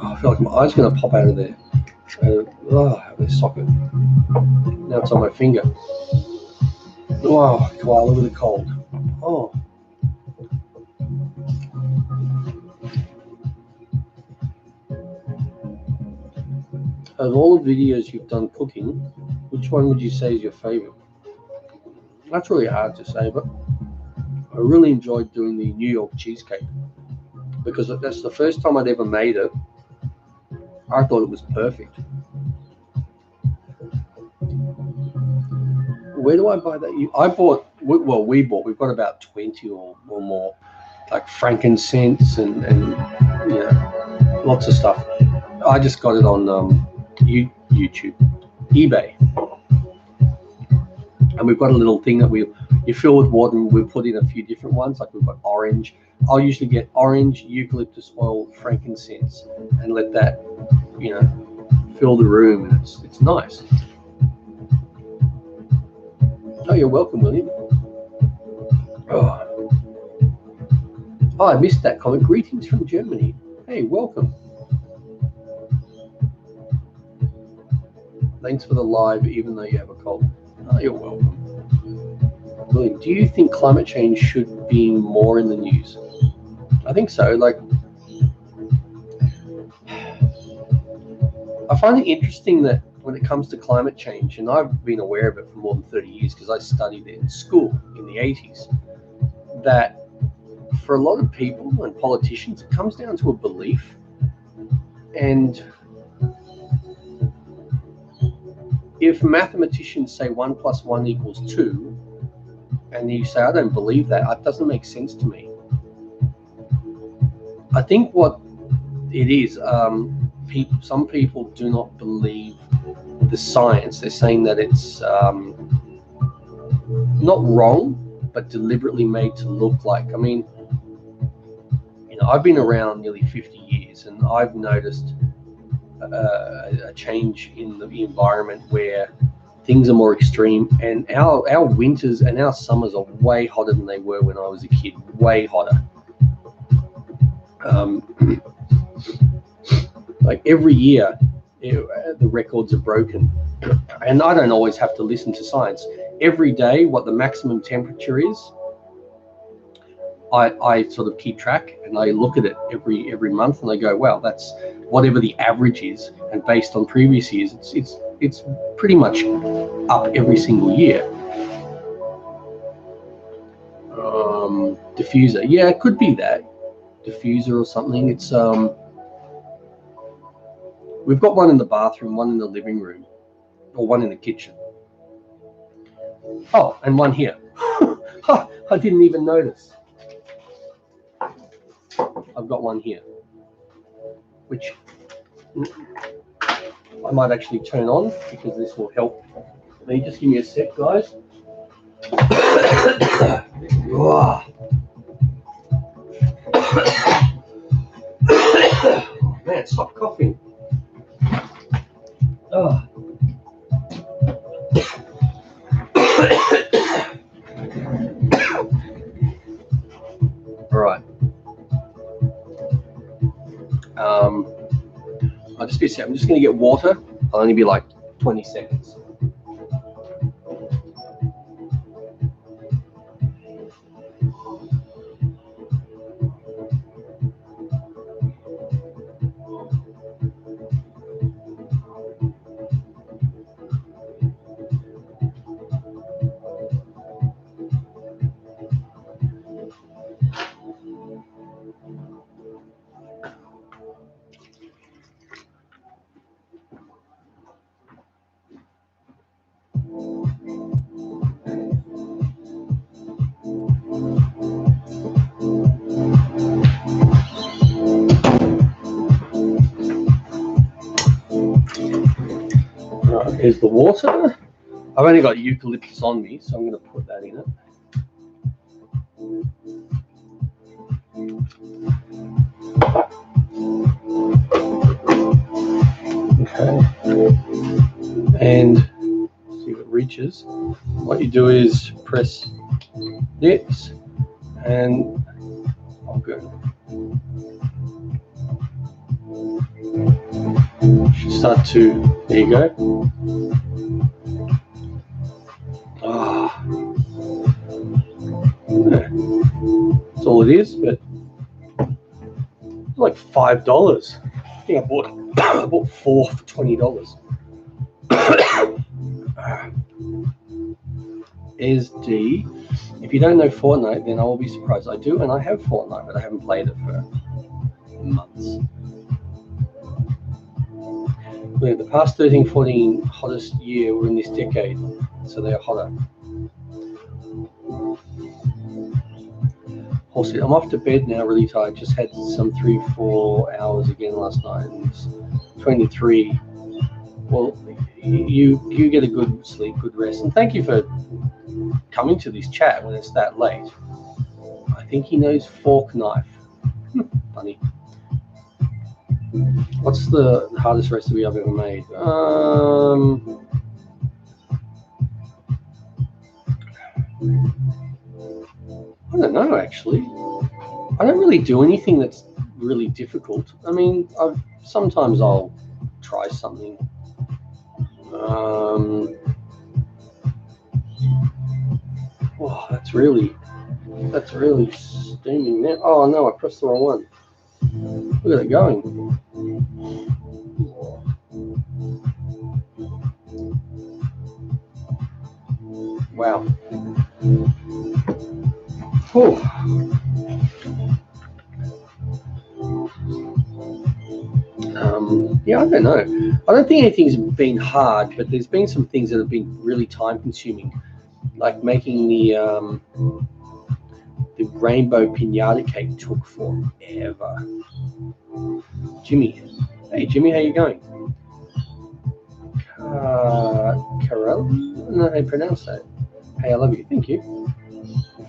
I feel like my eye's going to pop out of there. Out of their socket. Now it's on my finger. Oh, koala with a cold. Oh. Of all the videos you've done cooking, which one would you say is your favorite? That's really hard to say, but I really enjoyed doing the New York cheesecake because that's the first time I'd ever made it. I thought it was perfect. Where do I buy that? We bought, we've got about 20 or more, like frankincense and you know, lots of stuff. I just got it on YouTube, eBay. And we've got a little thing that you fill with water and we put in a few different ones. Like we've got orange. I'll usually get orange, eucalyptus oil, frankincense, and let that, you know, fill the room. And it's nice. Oh, you're welcome, William. Oh, I missed that comment. Greetings from Germany. Hey, welcome. Thanks for the live, even though you have a cold. Oh, you're welcome. William, do you think climate change should be more in the news? I think so. Like, I find it interesting that when it comes to climate change, and I've been aware of it for more than 30 years because I studied it in school in the 80s, that for a lot of people and politicians, it comes down to a belief. And if mathematicians say 1 + 1 = 2, and you say, I don't believe that, it doesn't make sense to me. I think what it is, some people do not believe the science. They're saying that it's not wrong, but deliberately made to look like. I mean, you know, I've been around nearly 50 years, and I've noticed a change in the environment where things are more extreme, and our winters and our summers are way hotter than they were when I was a kid. Way hotter. Like every year, the records are broken, and I don't always have to listen to science. Every day, what the maximum temperature is, I sort of keep track, and I look at it every month, and I go, well, that's whatever the average is, and based on previous years, it's pretty much up every single year. Diffuser, yeah, it could be that diffuser or something. It's we've got one in the bathroom, one in the living room, or one in the kitchen. Oh, and one here. I didn't even notice. I've got one here, which I might actually turn on because this will help me. Just give me a sec, guys. Oh, man, stop coughing. Oh. All right. I'll just be a sec. I'm just going to get water. I'll only be like 20 seconds. Right, here's the water. I've only got eucalyptus on me, so I'm going to put that in it. Okay. And see if it reaches. What you do is press this, and I'll go. Should start to. There you go. Ah, yeah. That's all it is, but it's like $5. I think I bought 4 for $20. Is D. If you don't know Fortnite, then I will be surprised. I do, and I have Fortnite, but I haven't played it for months. The past 13, 14 hottest year were in this decade, so they are hotter. Also, I'm off to bed now, really tired. Just had some 3-4 hours again last night, and it's 23. Well, you get a good sleep, good rest, and thank you for coming to this chat when it's that late. I think he knows fork knife. Funny. What's the hardest recipe I've ever made? I don't know, actually. I don't really do anything that's really difficult. I mean, sometimes I'll try something. Oh, that's really steaming now. Oh no, I pressed the wrong one. Look at it going. Wow. Oh. Yeah, I don't know. I don't think anything's been hard, but there's been some things that have been really time-consuming, like making the rainbow pinata cake took forever. Jimmy, hey Jimmy, how you going? Carell? No, how you pronounce that? Hey, I love you. Thank you.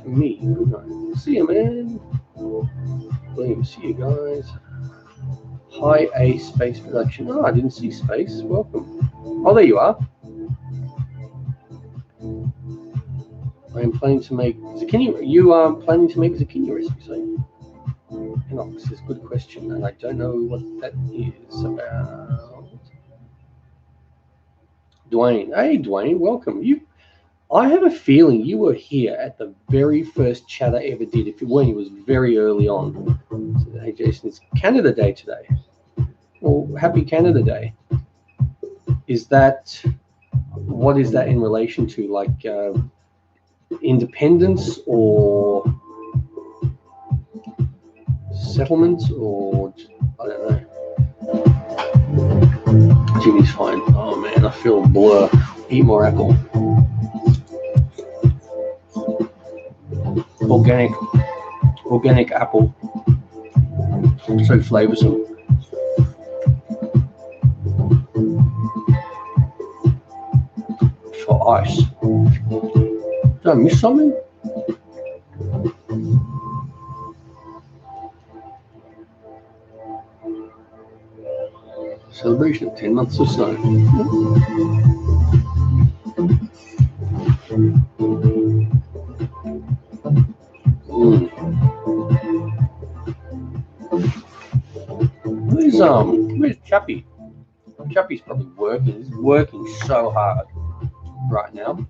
For me, good night. See you, man. William, see you guys. High A Space Production. Oh, I didn't see Space. Welcome. Oh, there you are. I am planning to make zucchini. You are planning to make zucchini recipes, are you? Enox is a good question, and I don't know what that is about. Dwayne. Hey, Dwayne, welcome. I have a feeling you were here at the very first chat I ever did. If you weren't, it was very early on. So, hey, Jason, it's Canada Day today. Well, happy Canada Day. What is that in relation to? Like independence or settlements, or I don't know. Jimmy's fine. Oh man, I feel blur. Eat more apple. Organic apple. So flavoursome. For ice. Did I miss something? Celebration of 10 months of snow. Where's Chappie? Chappie's probably working. He's working so hard right now.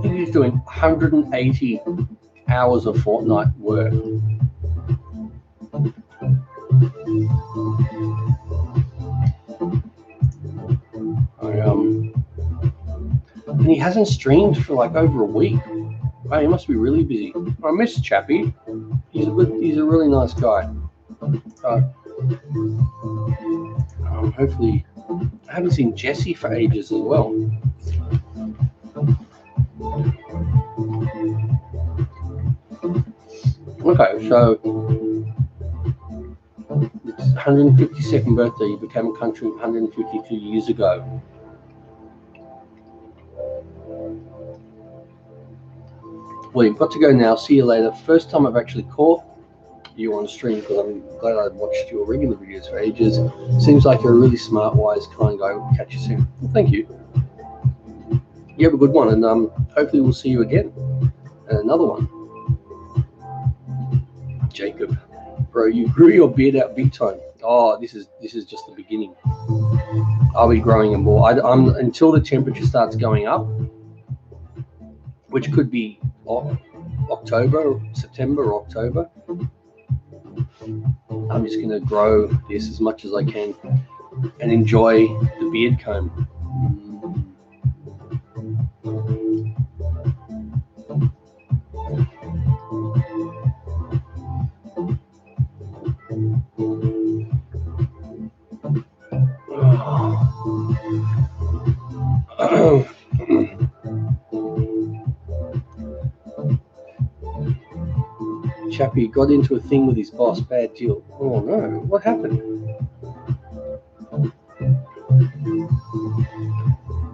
He's doing 180 hours of Fortnite work. And he hasn't streamed for like over a week. Oh, he must be really busy. I miss Chappie. He's a really nice guy. Hopefully, I haven't seen Jesse for ages as well. Okay, so it's 152nd birthday. He became a country 152 years ago. Well, you've got to go now. See you later. First time I've actually caught you on stream, because I'm glad I've watched your regular videos for ages. Seems like you're a really smart, wise, kind guy. We'll catch you soon. Well, thank you. You have a good one, and hopefully we'll see you again. And another one. Jacob, bro, you grew your beard out big time. Oh, this is just the beginning. I'll be growing them more. I'm until the temperature starts going up, which could be October, September, or October. I'm just going to grow this as much as I can and enjoy the beard comb. Chappie got into a thing with his boss. Bad deal. Oh no, what happened?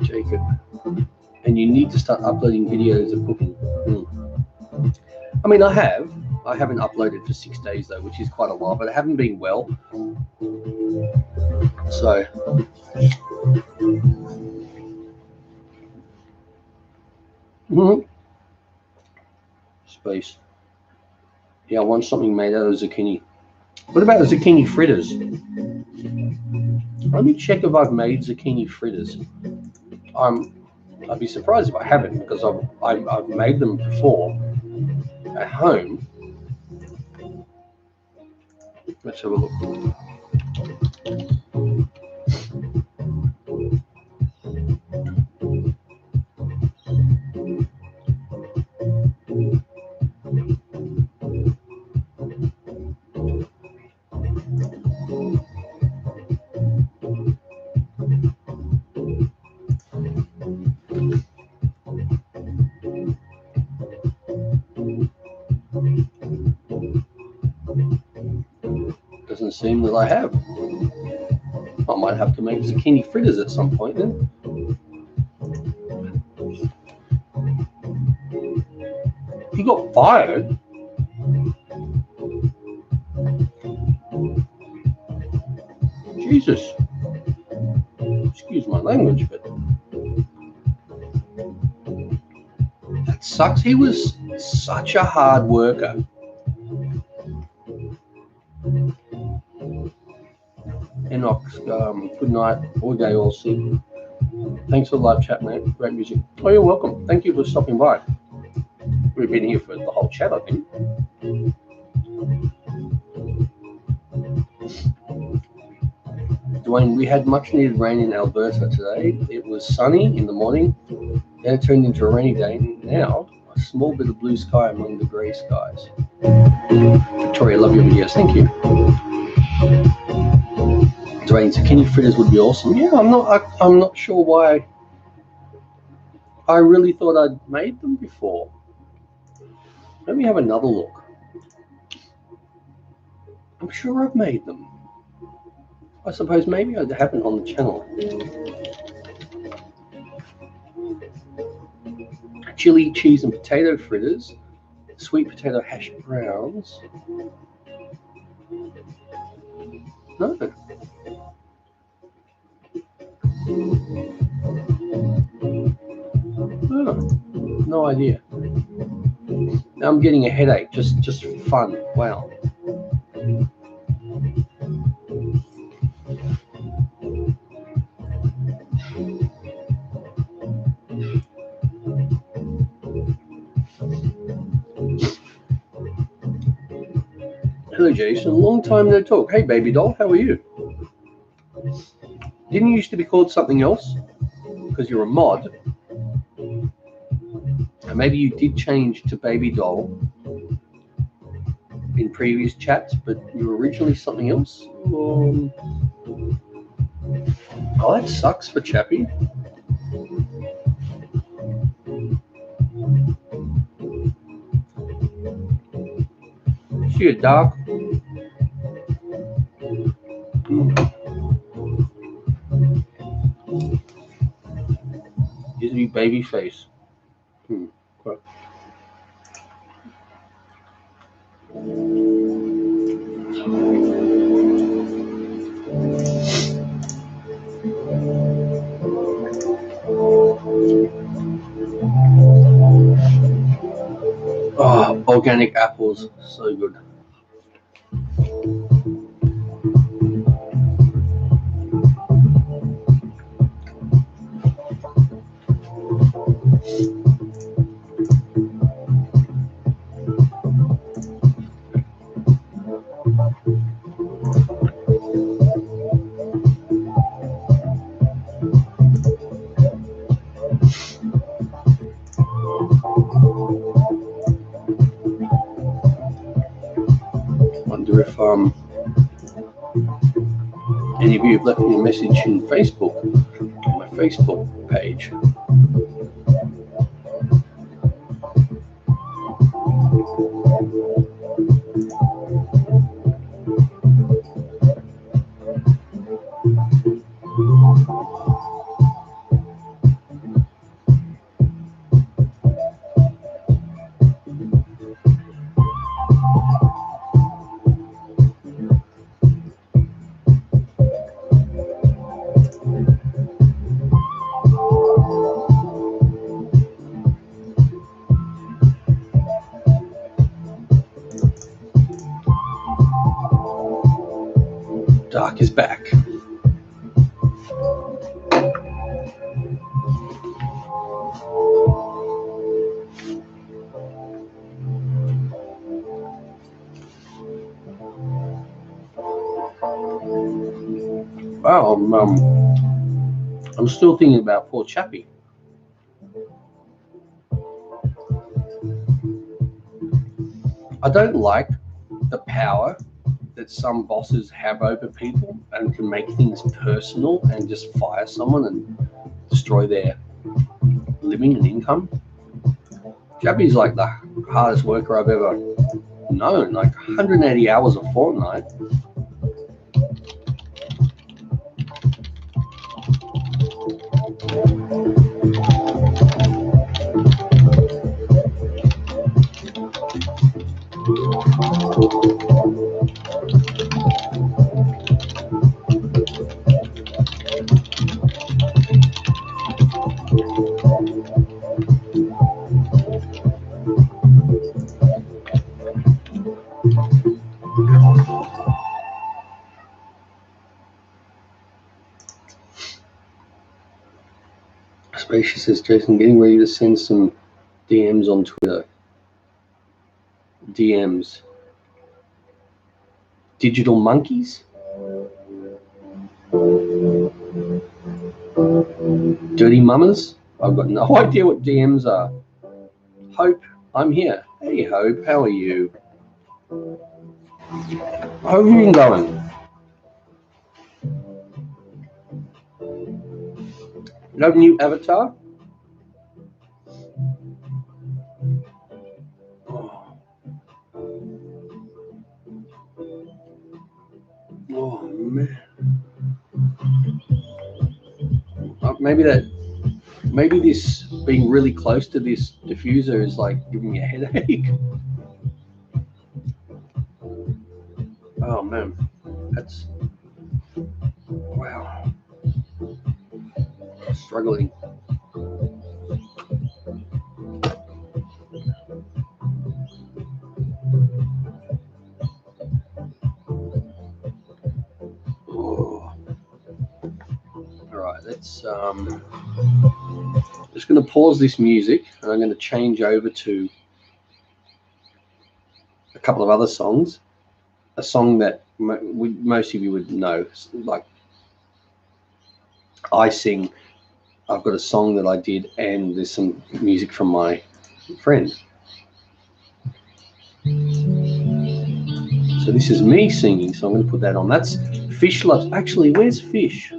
Jacob, and you need to start uploading videos of cooking. I mean, I haven't uploaded for 6 days though, which is quite a while, but I haven't been well. So space. Yeah, I want something made out of zucchini. What about the zucchini fritters? Let me check if I've made zucchini fritters. I'd be surprised if I haven't, because I've made them before at home. Let's have a look. Doesn't seem that I have. I might have to make zucchini fritters at some point then. He got fired. Jesus. Excuse my language, but that sucks. He was such a hard worker. Enoch, good night, all day, all sleep. Thanks for the live chat, mate. Great music. Oh, you're welcome. Thank you for stopping by. We've been here for the whole chat, I think. Dwayne, we had much needed rain in Alberta today. It was sunny in the morning, then it turned into a rainy day. Now, a small bit of blue sky among the grey skies. Victoria, love your videos. Thank you. Dwayne, zucchini fritters would be awesome. Yeah, I'm not sure why. I really thought I'd made them before. Let me have another look. I'm sure I've made them. I suppose maybe I haven't on the channel. Chili, cheese, and potato fritters. Sweet potato hash browns. No. Oh, no idea. Now I'm getting a headache just for fun. Wow. Hello, Jason. Long time no talk. Hey, baby doll. How are you? Didn't you used to be called something else? Because you're a mod. And maybe you did change to baby doll in previous chats, but you were originally something else. Oh, that sucks for Chappie. She a dark. Disney baby face. Okay. Oh, organic apples, so good. Wonder if any of you have left me a message in Facebook, on my Facebook page. Dark is back. Wow, I'm still thinking about poor Chappie. I don't like the power that some bosses have over people and can make things personal and just fire someone and destroy their living and income. Chappie's like the hardest worker I've ever known, like 180 hours a fortnight. Spacious says, Jason, getting ready to send some DMs on Twitter. DMs. Digital monkeys? Dirty mamas? I've got no idea what DMs are. Hope, I'm here. Hey Hope, how are you? How have you been going? You have a new avatar? Oh man. Maybe this being really close to this diffuser is like giving me a headache. Oh man, that's wow. Struggling. Oh. All right, let's just going to pause this music and I'm going to change over to a couple of other songs. A song that most of you would know, like I sing. I've got a song that I did, and there's some music from my friend. So this is me singing, so I'm going to put that on. That's Fish Loves. Actually, where's Fish?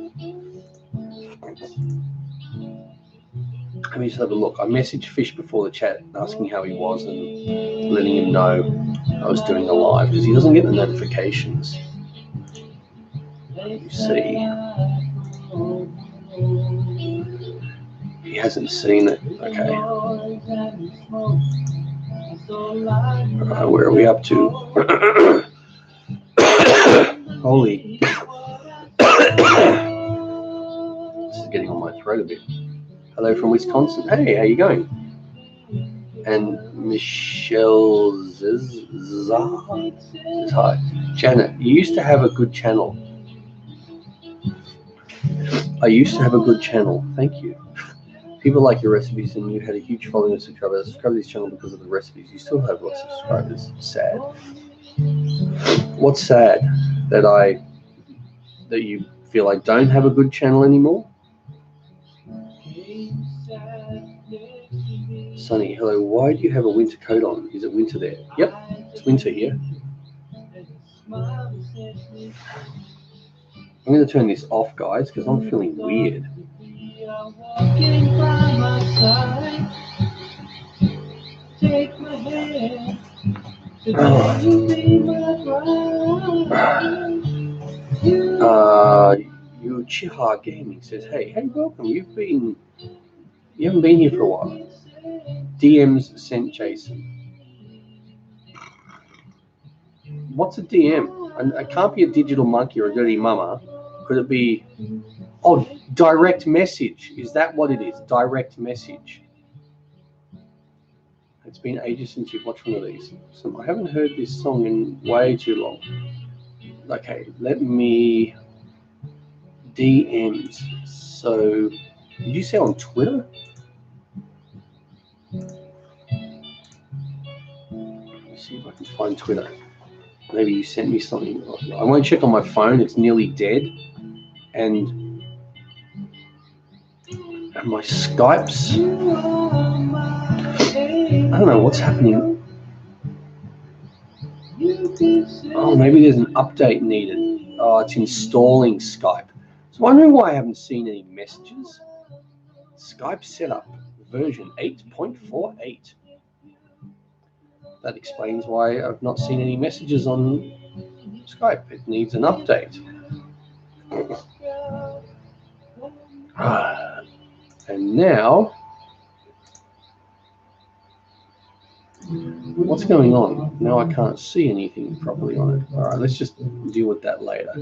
Let me just have a look. I messaged Fish before the chat asking how he was and letting him know I was doing a live because he doesn't get the notifications. Let me see. He hasn't seen it. Okay. Where are we up to? Holy. This is getting on my throat a bit. Hello from Wisconsin. Hey, how you going? And Michelle says hi. Janet, you used to have a good channel. I used to have a good channel. Thank you. People like your recipes, and you had a huge following of subscribers. I subscribed to this channel because of the recipes. You still have lots of subscribers. Sad. What's sad? That you feel I don't have a good channel anymore? Sunny, hello. Why do you have a winter coat on? Is it winter there? Yep, it's winter here. I'm going to turn this off, guys, because I'm feeling weird. Uchiha Gaming says, hey, welcome. You haven't been here for a while. DMs sent Jason. What's a DM? It can't be a digital monkey or a dirty mama. Could it be? Oh, direct message. Is that what it is? Direct message. It's been ages since you've watched one of these. So I haven't heard this song in way too long. Okay, let me DMs. So, did you say on Twitter? Let's see if I can find Twitter. Maybe you sent me something. I won't check on my phone. It's nearly dead. And my Skypes. I don't know what's happening. Oh, maybe there's an update needed. Oh, it's installing Skype. So I'm wondering why I haven't seen any messages. Skype setup version 8.48. That explains why I've not seen any messages on Skype. It needs an update. And now, what's going on? Now I can't see anything properly on it. All right, let's just deal with that later.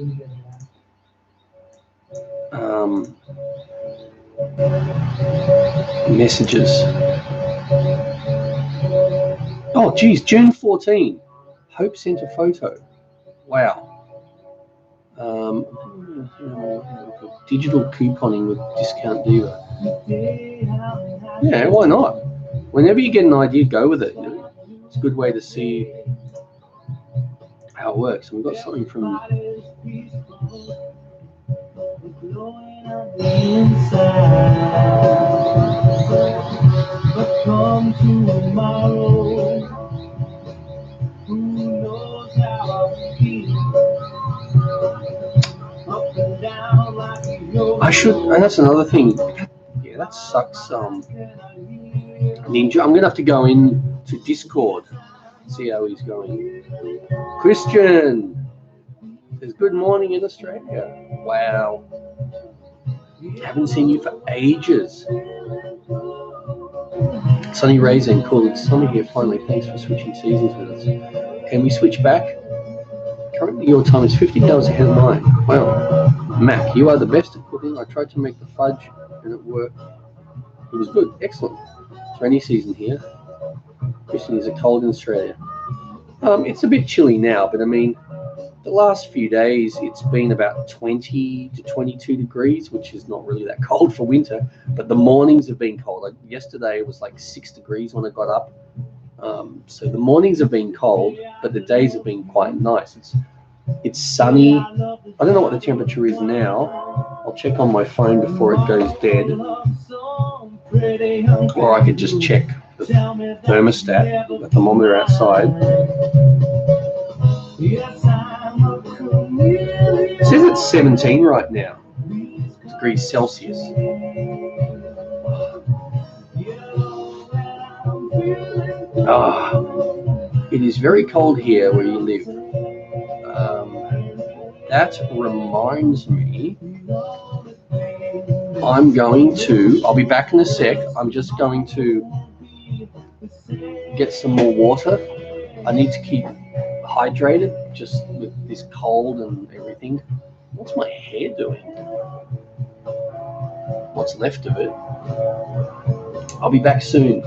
Messages. Oh, geez, June 14. Hope sent a photo. Wow. Digital couponing with Discount Diva. Yeah, why not? Whenever you get an idea, go with it. It's a good way to see how it works. And we've got something from... I should, and that's another thing. Yeah, that sucks. Ninja, I'm gonna have to go in to Discord, see how he's going. Christian says, good morning in Australia. Wow. Haven't seen you for ages. Sunny Raising, cool. It's sunny here finally. Thanks for switching seasons with us. Can we switch back? Currently, your time is 50 hours ahead of mine. Wow. Mac, you are the best at cooking. I tried to make the fudge and it worked. It was good. Excellent. It's rainy season here. Christian, is it cold in Australia? It's a bit chilly now, but I mean, the last few days it's been about 20 to 22 degrees, which is not really that cold for winter, but the mornings have been cold. Like yesterday it was like 6 degrees when I got up. So the mornings have been cold, but the days have been quite nice. It's sunny. I don't know what the temperature is now. I'll check on my phone before it goes dead. Or I could just check the thermostat, the thermometer outside. It says it's 17 right now, degrees Celsius. It is very cold here where you live. That reminds me, I'll be back in a sec. I'm just going to get some more water. I need to keep hydrated just with this cold and everything. What's my hair doing? What's left of it? I'll be back soon.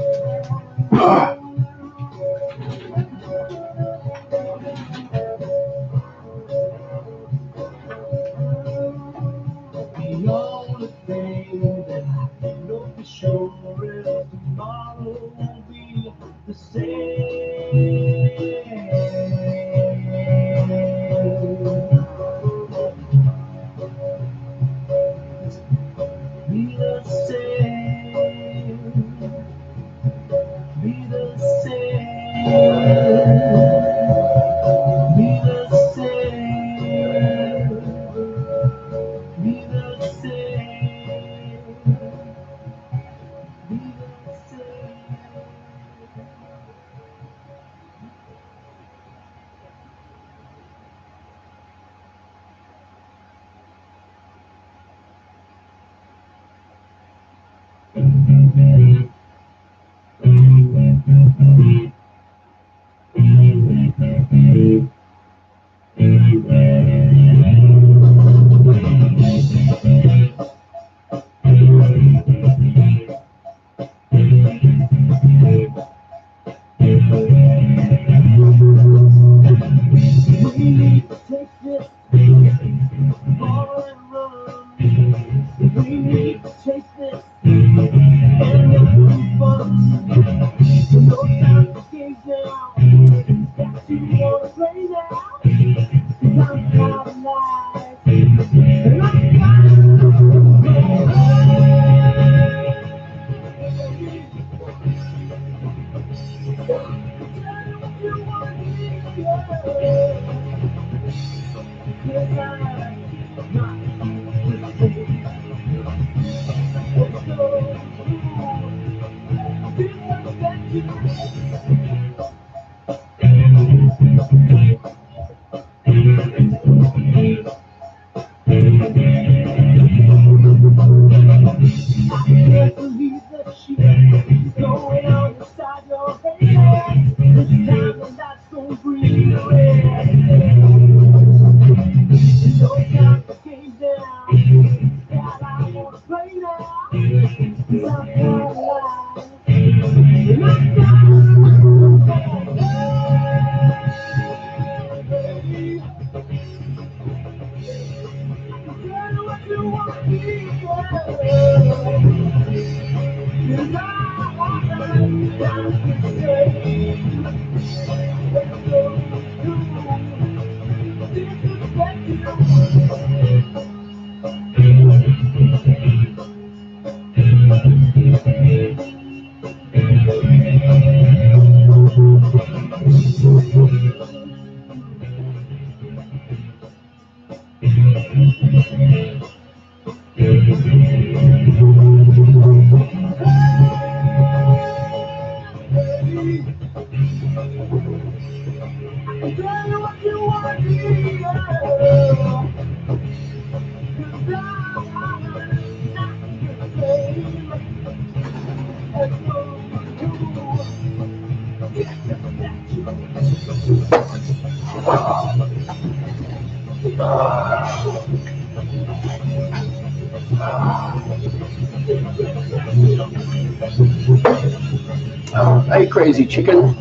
Hey, crazy chicken.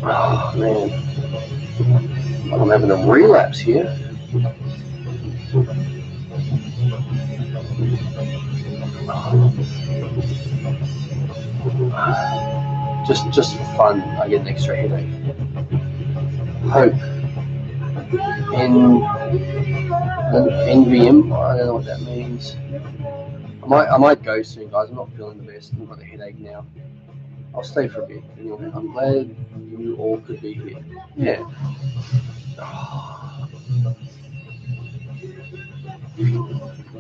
Oh, man. I'm having a relapse here. Just for fun, I get an extra headache. Hope. NVM, I don't know what that means. I might go soon, guys. I'm not feeling the best. I've got a headache now. I'll stay for a bit. Anyway, I'm glad you all could be here. Yeah.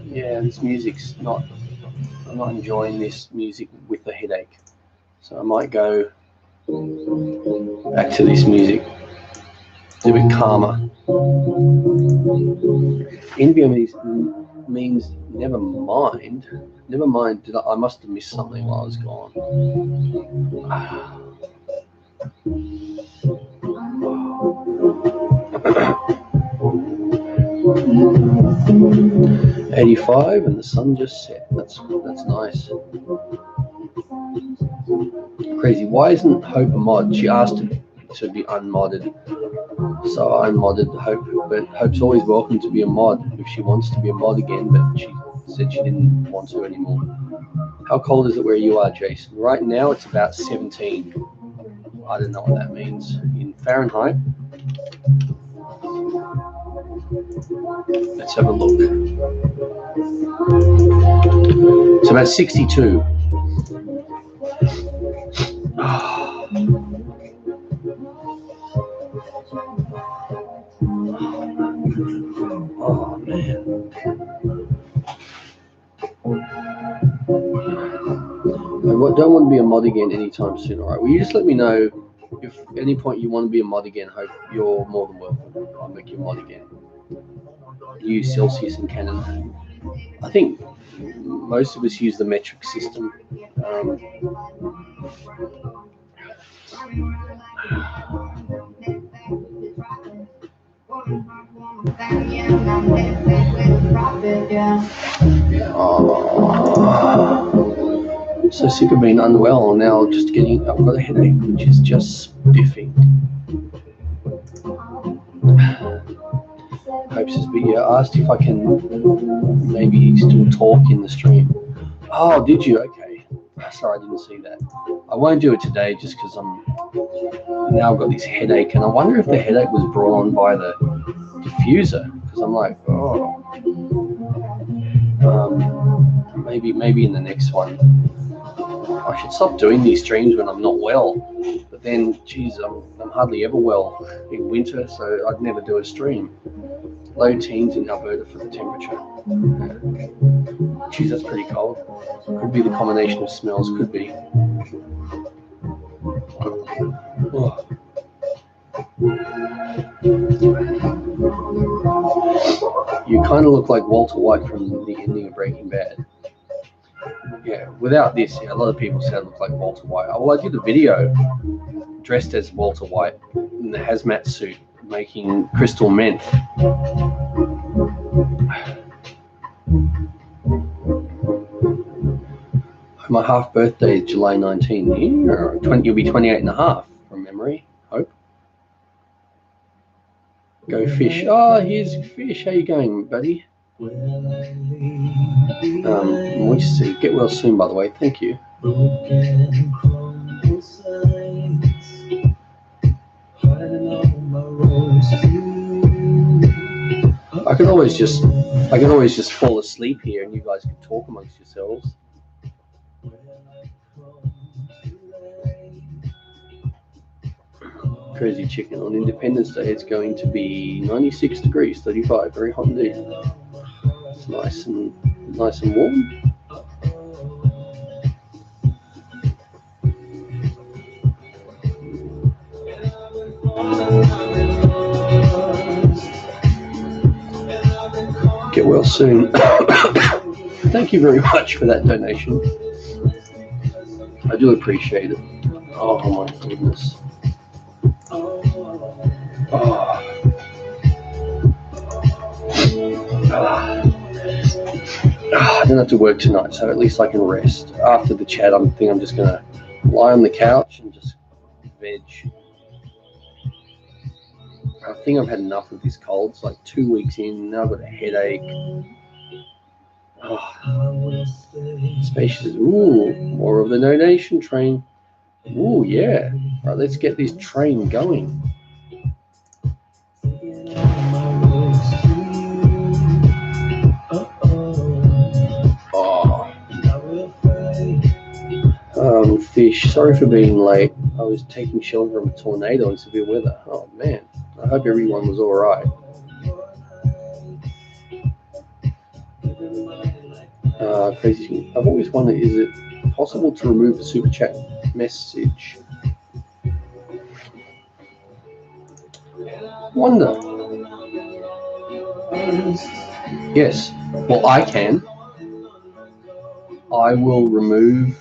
Yeah, this music's not. I'm not enjoying this music with the headache. So I might go back to this music. It's a bit calmer. NBM means never mind. Never mind. I must have missed something while I was gone. 85 and the sun just set. That's nice. Crazy. Why isn't Hope a mod? She asked to be unmodded. So I unmodded Hope, but Hope's always welcome to be a mod if she wants to be a mod again, but she said she didn't want to anymore. How cold is it where you are, Jason? Right now it's about 17. I don't know what that means in Fahrenheit. Let's have a look. It's about 62. Oh man. I don't want to be a mod again anytime soon, alright? Will you just let me know if at any point you want to be a mod again? Hope you're more than welcome. I'll make you a mod again. Use Celsius and Canon. I think most of us use the metric system. So sick of being unwell, now just I've got a headache, which is just spiffing. Hope says, but yeah, asked if I can maybe still talk in the stream. Oh, did you? Okay. Sorry, I didn't see that. I won't do it today just because now I've got this headache, and I wonder if the headache was brought on by the diffuser, because I'm like, oh, maybe in the next one. I should stop doing these streams when I'm not well, but then, geez, I'm hardly ever well in winter, so I'd never do a stream. Low teens in Alberta for the temperature. Geez, that's pretty cold. Could be the combination of smells, could be. Oh. You kind of look like Walter White from the ending of Breaking Bad. Yeah, without this, yeah, a lot of people said I look like Walter White. Well, I did a video dressed as Walter White in the hazmat suit making crystal meth. My half birthday is July 19. You'll be 28 and a half from memory, Hope. Go fish. Oh, here's fish. How you going, buddy? We see. Get well soon, by the way. Thank you. I can always just fall asleep here, and you guys can talk amongst yourselves. Crazy chicken. On Independence Day, it's going to be 96 degrees, 35, very hot indeed. It's nice and warm. Get well soon. Thank you very much for that donation. I do appreciate it. Oh my goodness. I don't have to work tonight, so at least I can rest. After the chat, I'm just going to lie on the couch and just veg. I think I've had enough of this cold. It's like 2 weeks in, now I've got a headache. Spacious. Ooh, more of the donation train. Ooh, yeah. All right, let's get this train going. Oh, Fish, sorry for being late. I was taking shelter from a tornado in severe weather. Oh man, I hope everyone was all right. Crazy. I've always wondered, is it possible to remove the super chat message? Wonder. Yes. Well, I can. I will remove.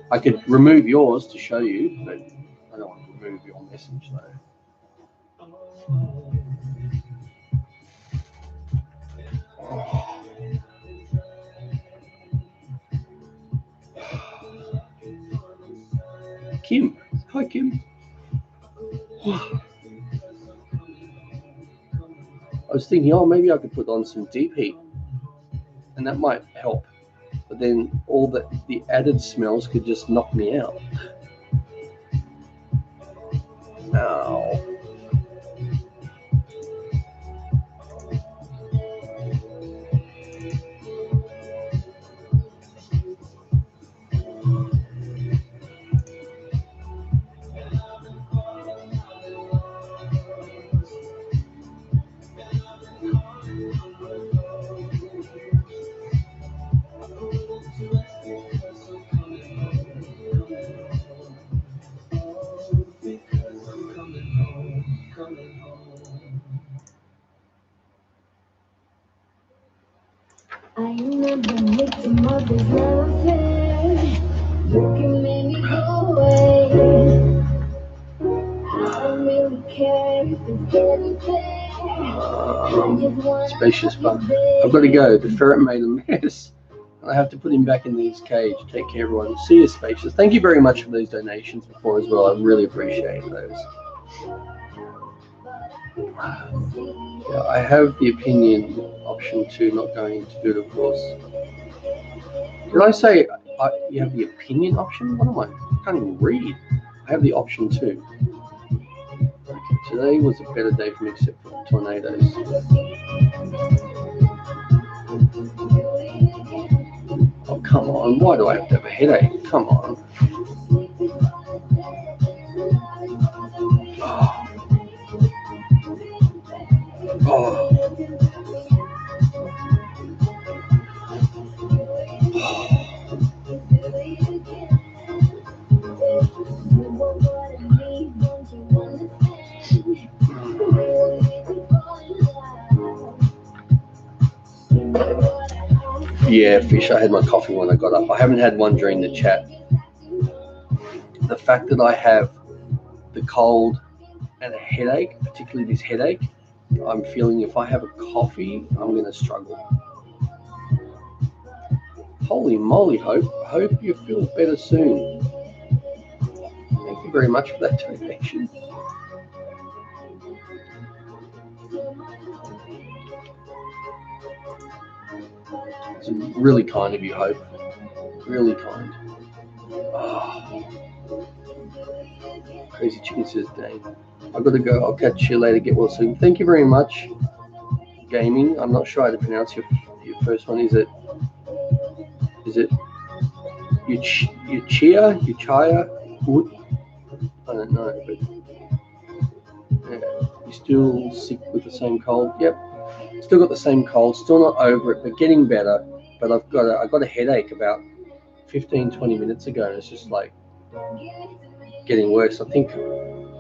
I could remove yours to show you, but I don't want to remove your message though. Kim. Hi, Kim. I was thinking, oh, maybe I could put on some deep heat, and that might help. But then all the added smells could just knock me out. Ow. I remember making mother's love affair. You can make me go away. I don't really care if it's getting fair. Spacious fun. I've got to go. The ferret made a mess. I have to put him back in his cage. Take care, everyone. See you, Spacious. Thank you very much for those donations before as well. I really appreciate those. Yeah, I have the opinion option too, not going to do it, of course. Did I say you have the opinion option? What am I can't even read. I have the option too. Okay, today was a better day for me except for tornadoes. Oh, come on. Why do I have to have a headache? Come on. Oh. Yeah, Fish, I had my coffee when I got up. I haven't had one during the chat. The fact that I have the cold and a headache, particularly this headache, I'm feeling if I have a coffee, I'm going to struggle. Holy moly, Hope. I hope you feel better soon. Thank you very much for that donation. It's really kind of you, Hope. Really kind. Oh. Crazy Chicken says, Dave, I've got to go. I'll catch you later. Get well soon. Thank you very much, Gaming. I'm not sure how to pronounce your first one. Is it Uchia? Wood? I don't know, but yeah. You still sick with the same cold? Yep. Still got the same cold. Still not over it, but getting better. But I got a headache about 15-20 minutes ago, and it's just like getting worse. I think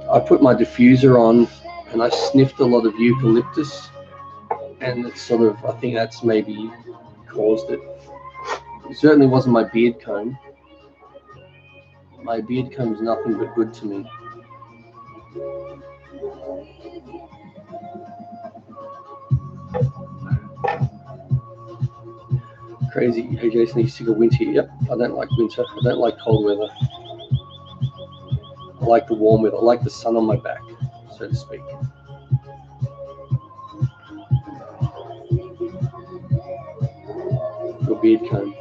I put my diffuser on and I sniffed a lot of eucalyptus, and it's sort of, I think that's maybe caused it. It certainly wasn't my beard comb. My beard comb's nothing but good to me. Crazy. Hey Jason, you sick of winter? Yep, I don't like winter. I don't like cold weather. I like the warm weather. I like the sun on my back, so to speak. Your beard comb.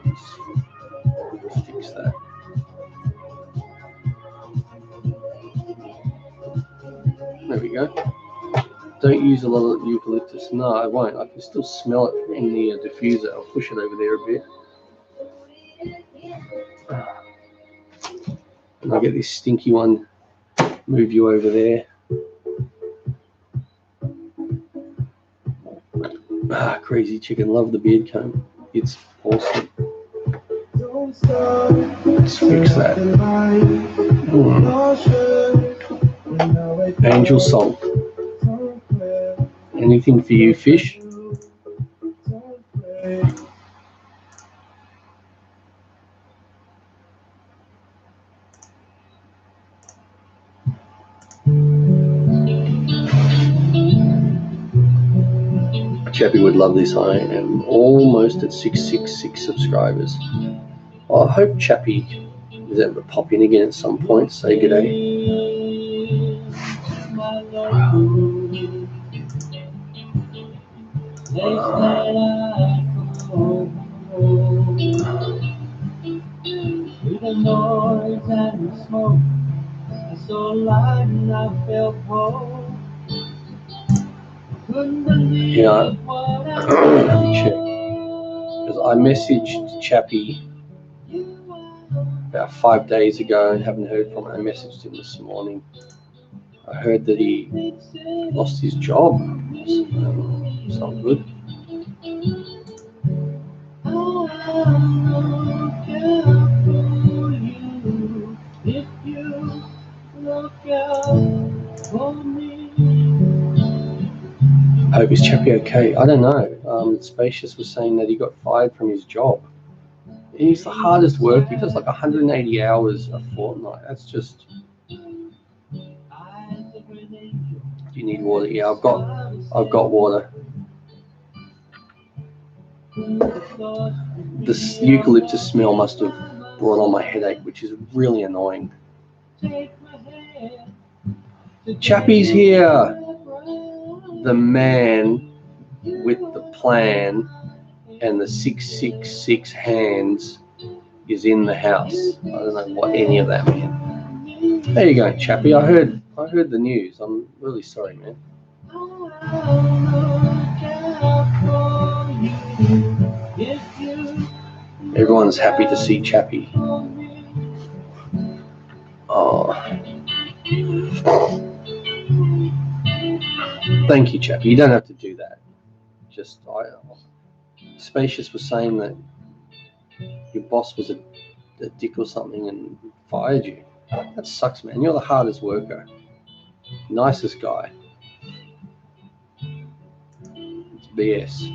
Let's fix that. There we go. Don't use a lot of eucalyptus. No, I won't. I can still smell it in the diffuser. I'll push it over there a bit. And I'll get this stinky one, move you over there. Crazy chicken, love the beard comb. It's awesome. Let's fix that. Angel salt. Anything for you, fish? Chappie would love this. I am almost at 666 subscribers. I hope Chappie is able to pop in again at some point. Say good day. Yeah, let me check. Because I messaged Chappie about 5 days ago and haven't heard from him. I messaged him this morning. I heard that he lost his job. It's not good. I hope is Chappie okay? I don't know. Spacious was saying that he got fired from his job. He's the hardest worker. He does like 180 hours a fortnight. That's just. Do you need water? Yeah, I've got water. This eucalyptus smell must have brought on my headache, which is really annoying. Chappie's here. The man with the plan and the 666 hands is in the house. I don't know what any of that meant. There you go, Chappie. I heard the news. I'm really sorry, man. Everyone's happy to see Chappie. Oh. Thank you, Chappie. You don't have to do that. Just, Spacious was saying that your boss was a dick or something and fired you. That sucks, man. You're the hardest worker. Nicest guy. It's BS.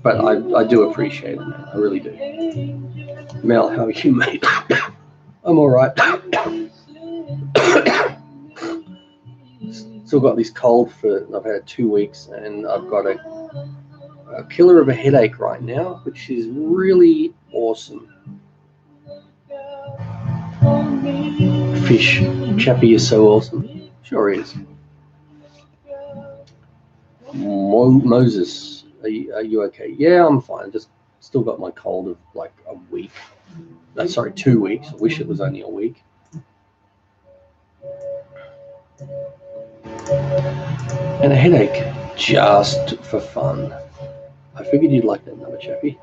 But I do appreciate it, man. I really do. Mel, how are you, mate? I'm all right. Still got this cold I've had it 2 weeks, and I've got a killer of a headache right now, which is really awesome. Fish, Chappie is so awesome. Sure is. Moses, are you okay? Yeah, I'm fine. Just still got my cold of like a week. No, sorry, 2 weeks. I wish it was only a week. And a headache, just for fun. I figured you'd like that number, Chappie.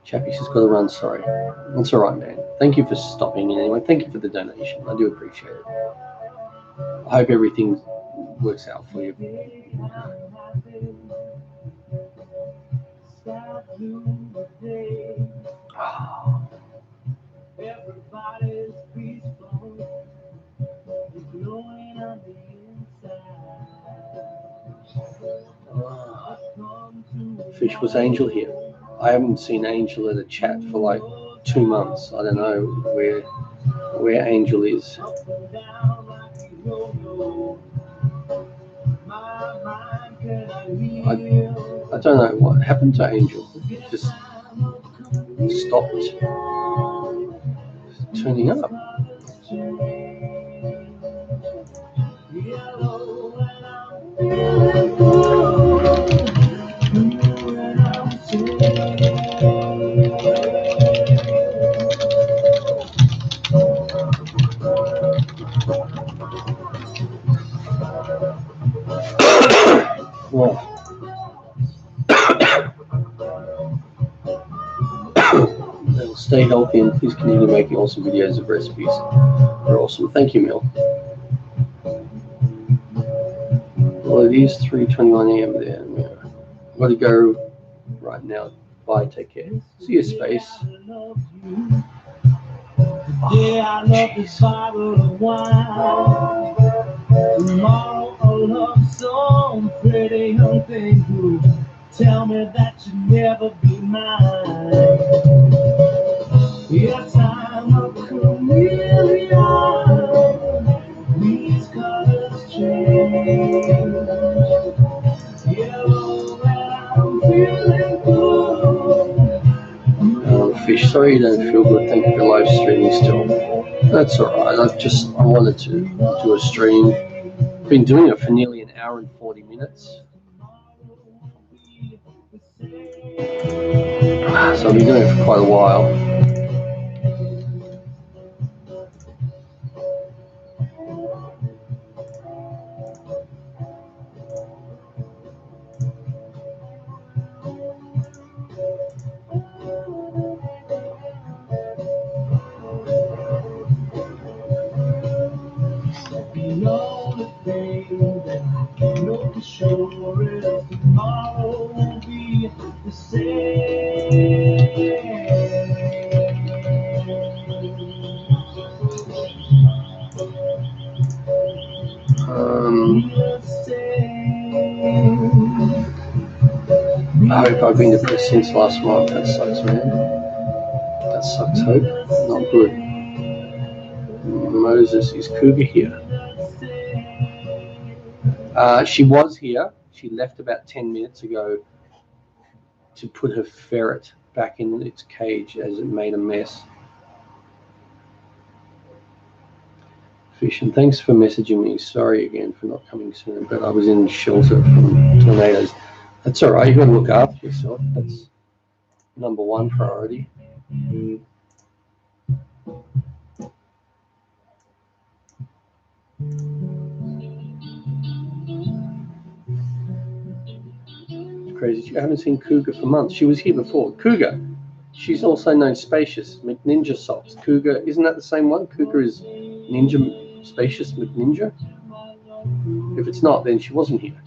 Chappie's just got to run, sorry. That's all right, man. Thank you for stopping in anyway. Thank you for the donation. I do appreciate it. I hope everything works out for you. Oh. Fish, was Angel here? I haven't seen Angel at a chat for like 2 months. I don't know where Angel is. I don't know what happened to Angel. Just stopped turning up. Well, Stay healthy and please continue making awesome videos of recipes. They're awesome. Thank you, Mel. Well, it is 3:21 a.m. there. Yeah. I've got to go right now. Bye. Take care. See you, Space. Yeah, I love this bottle of wine. Tomorrow I'll love some pretty young thing who tell me that you'll never be mine. Yes, I'm a chameleon. These colors change. Yellow and I'm feeling good. Fish, sorry you don't feel good. Thank you for live streaming still. That's alright. I wanted to do a stream. I've been doing it for nearly an hour and 40 minutes. So I've been doing it for quite a while. The only thing that I can know for sure is tomorrow will be the same. I hope I've been depressed since last month. That sucks, man. That sucks, Hope. Not good. Moses, is Cougar here? She was here. She left about 10 minutes ago to put her ferret back in its cage as it made a mess. Fish, and thanks for messaging me. Sorry again for not coming soon, but I was in shelter from tornadoes. That's all right. You've got to look after yourself. That's number one priority. Crazy. I haven't seen Cougar for months. She was here before. Cougar. She's also known Spacious McNinja Socks. Cougar, isn't that the same one? Cougar is Ninja Spacious McNinja? If it's not, then she wasn't here.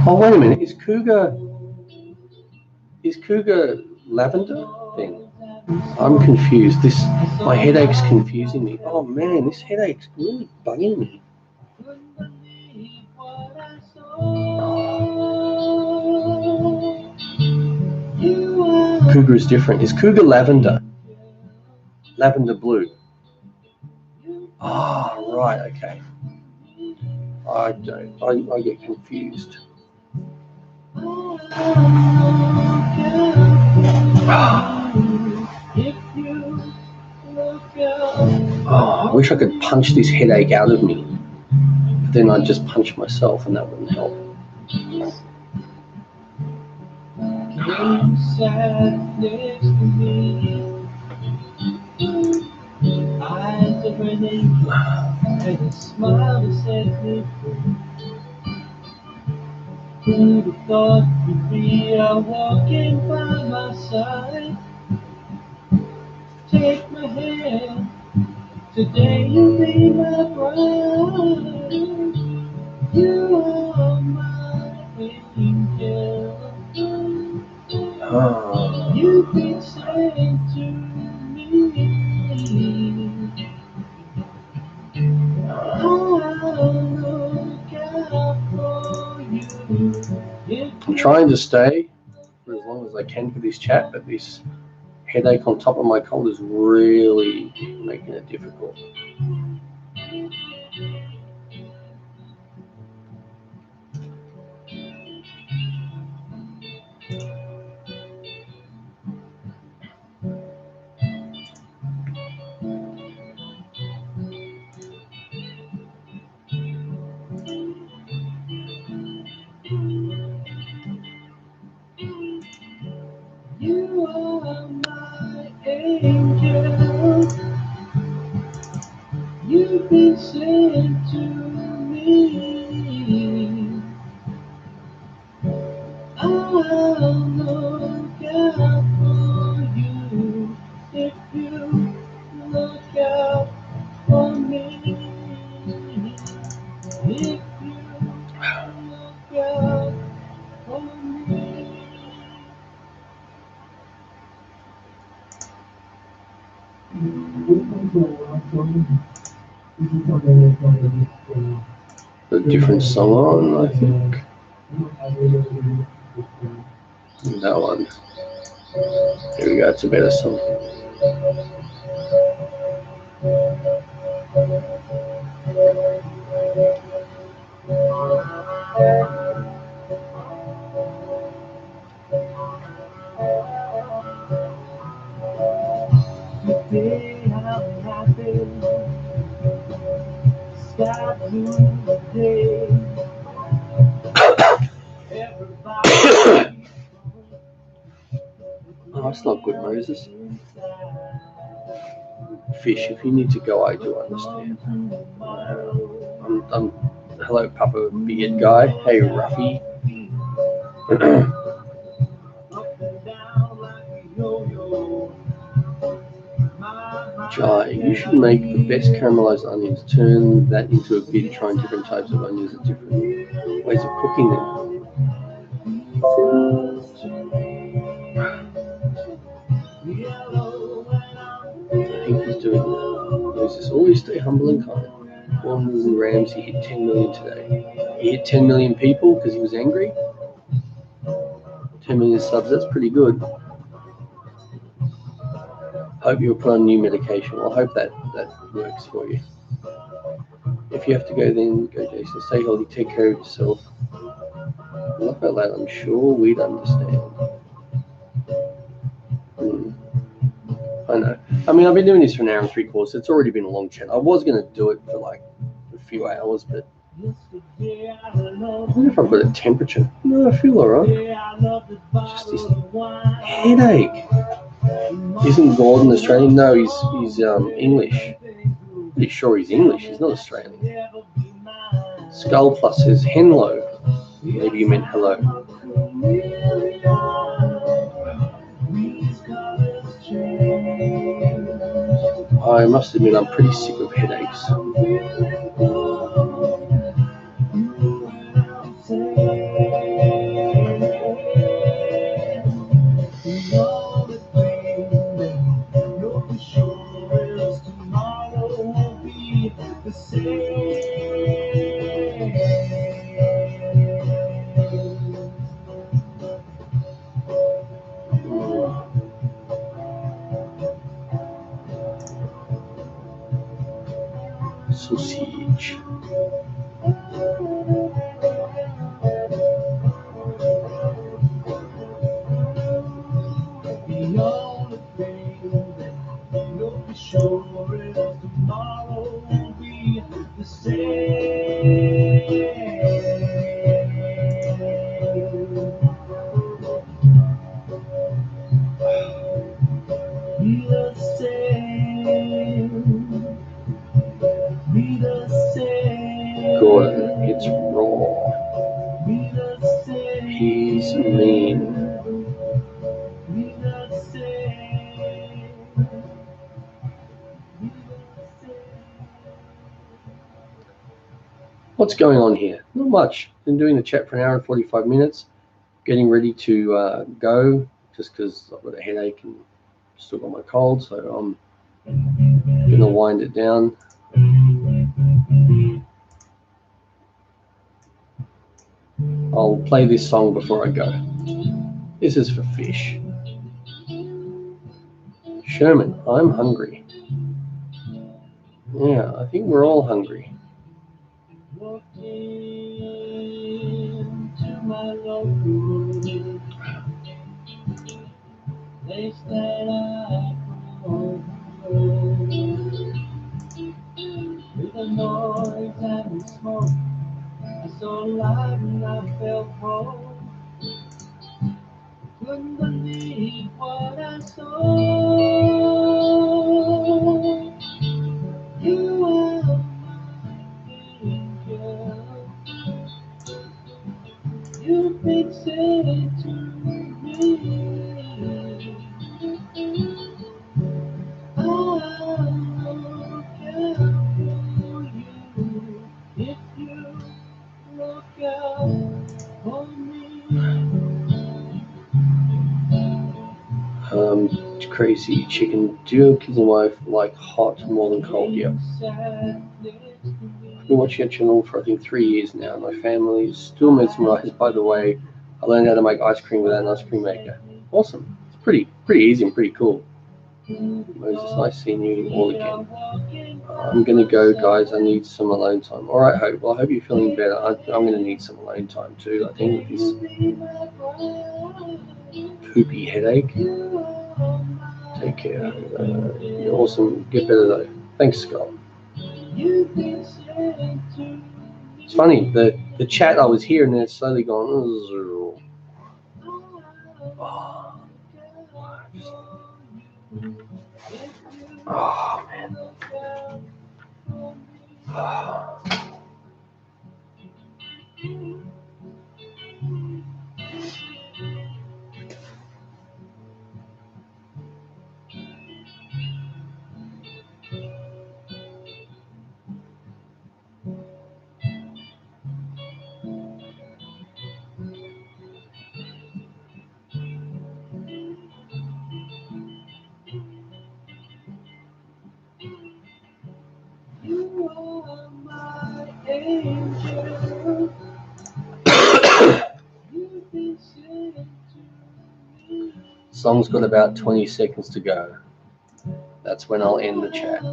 Oh, wait a minute. Is Cougar lavender thing? I'm confused. My headache's confusing me. Oh man, this headache's really bugging me. Cougar is different. Is Cougar lavender? Lavender blue. Oh, right, okay. I get confused. Oh, I wish I could punch this headache out of me. But then I'd just punch myself and that wouldn't help. Eyes of an angel and a smile that set me free. Who'd have thought you'd be walking by my side? Take my hand, today you'll be my bride. You are my angel. You've been saying to me, I'm trying to stay for as long as I can for this chat, but this headache on top of my cold is really making it difficult. You are my angel. A different song on, I think. That one. Here we go, it's a better song. Today I'm happy, sky blue today. Everybody Oh, that's not good, Moses. Fish, if you need to go, I do understand. Hello, Papa Beard Guy. Hey, Ruffy. Jai, you should make the best caramelized onions. Turn that into a bit, trying different types of onions and different ways of cooking them. I think he's doing Moses. Always stay humble and kind. Gordon Ramsay hit 10 million today. He hit 10 million people because he was angry. 10 million subs, that's pretty good. Hope you'll put on new medication. Well, I hope that works for you. If you have to go, then go, Jason. Stay healthy, take care of yourself. Not about that, I'm sure we'd understand. I know. I mean, I've been doing this for an hour and 3/4. It's already been a long chat. I was going to do it for like a few hours, but I wonder if I've got a temperature. No, I feel alright. Just this headache. Isn't Gordon Australian? No, he's English. Pretty sure he's English. He's not Australian. Skull Plus says hello. Maybe you meant hello. I must admit I'm pretty sick of headaches. Sausage. Gordon, it's raw. He's mean. What's going on here? Not much. Been doing the chat for an hour and 45 minutes. Getting ready to go just because I've got a headache and still got my cold, so I'm going to wind it down. I'll play this song before I go. This is for Fish. Sherman, I'm hungry. Yeah, I think we're all hungry. With the noise and the smoke, I saw light and I felt cold. Couldn't believe what I saw. You are my angel. You fix it to me. I'll look out for you if you look out for me. Crazy chicken. Do your kids and wife like hot more than cold? Yeah. I've been watching your channel for I think 3 years now. My family still mesmerized by the way I learned how to make ice cream without an ice cream maker. Awesome. It's pretty easy and pretty cool. Moses, nice seeing you all again. I'm gonna go, guys. I need some alone time. All right, Hope. Well, I hope you're feeling better. I'm gonna need some alone time too. I think with this poopy headache. Take care. You're awesome. Get better though. Thanks, Scott. It's funny, the chat I was hearing there slowly going. Oh man. Song's got about 20 seconds to go. That's when I'll end the chat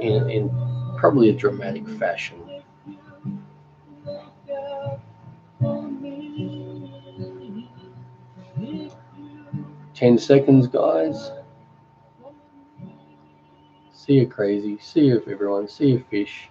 in probably a dramatic fashion. 10 seconds, guys. See you, crazy. See you, everyone. See you, fish.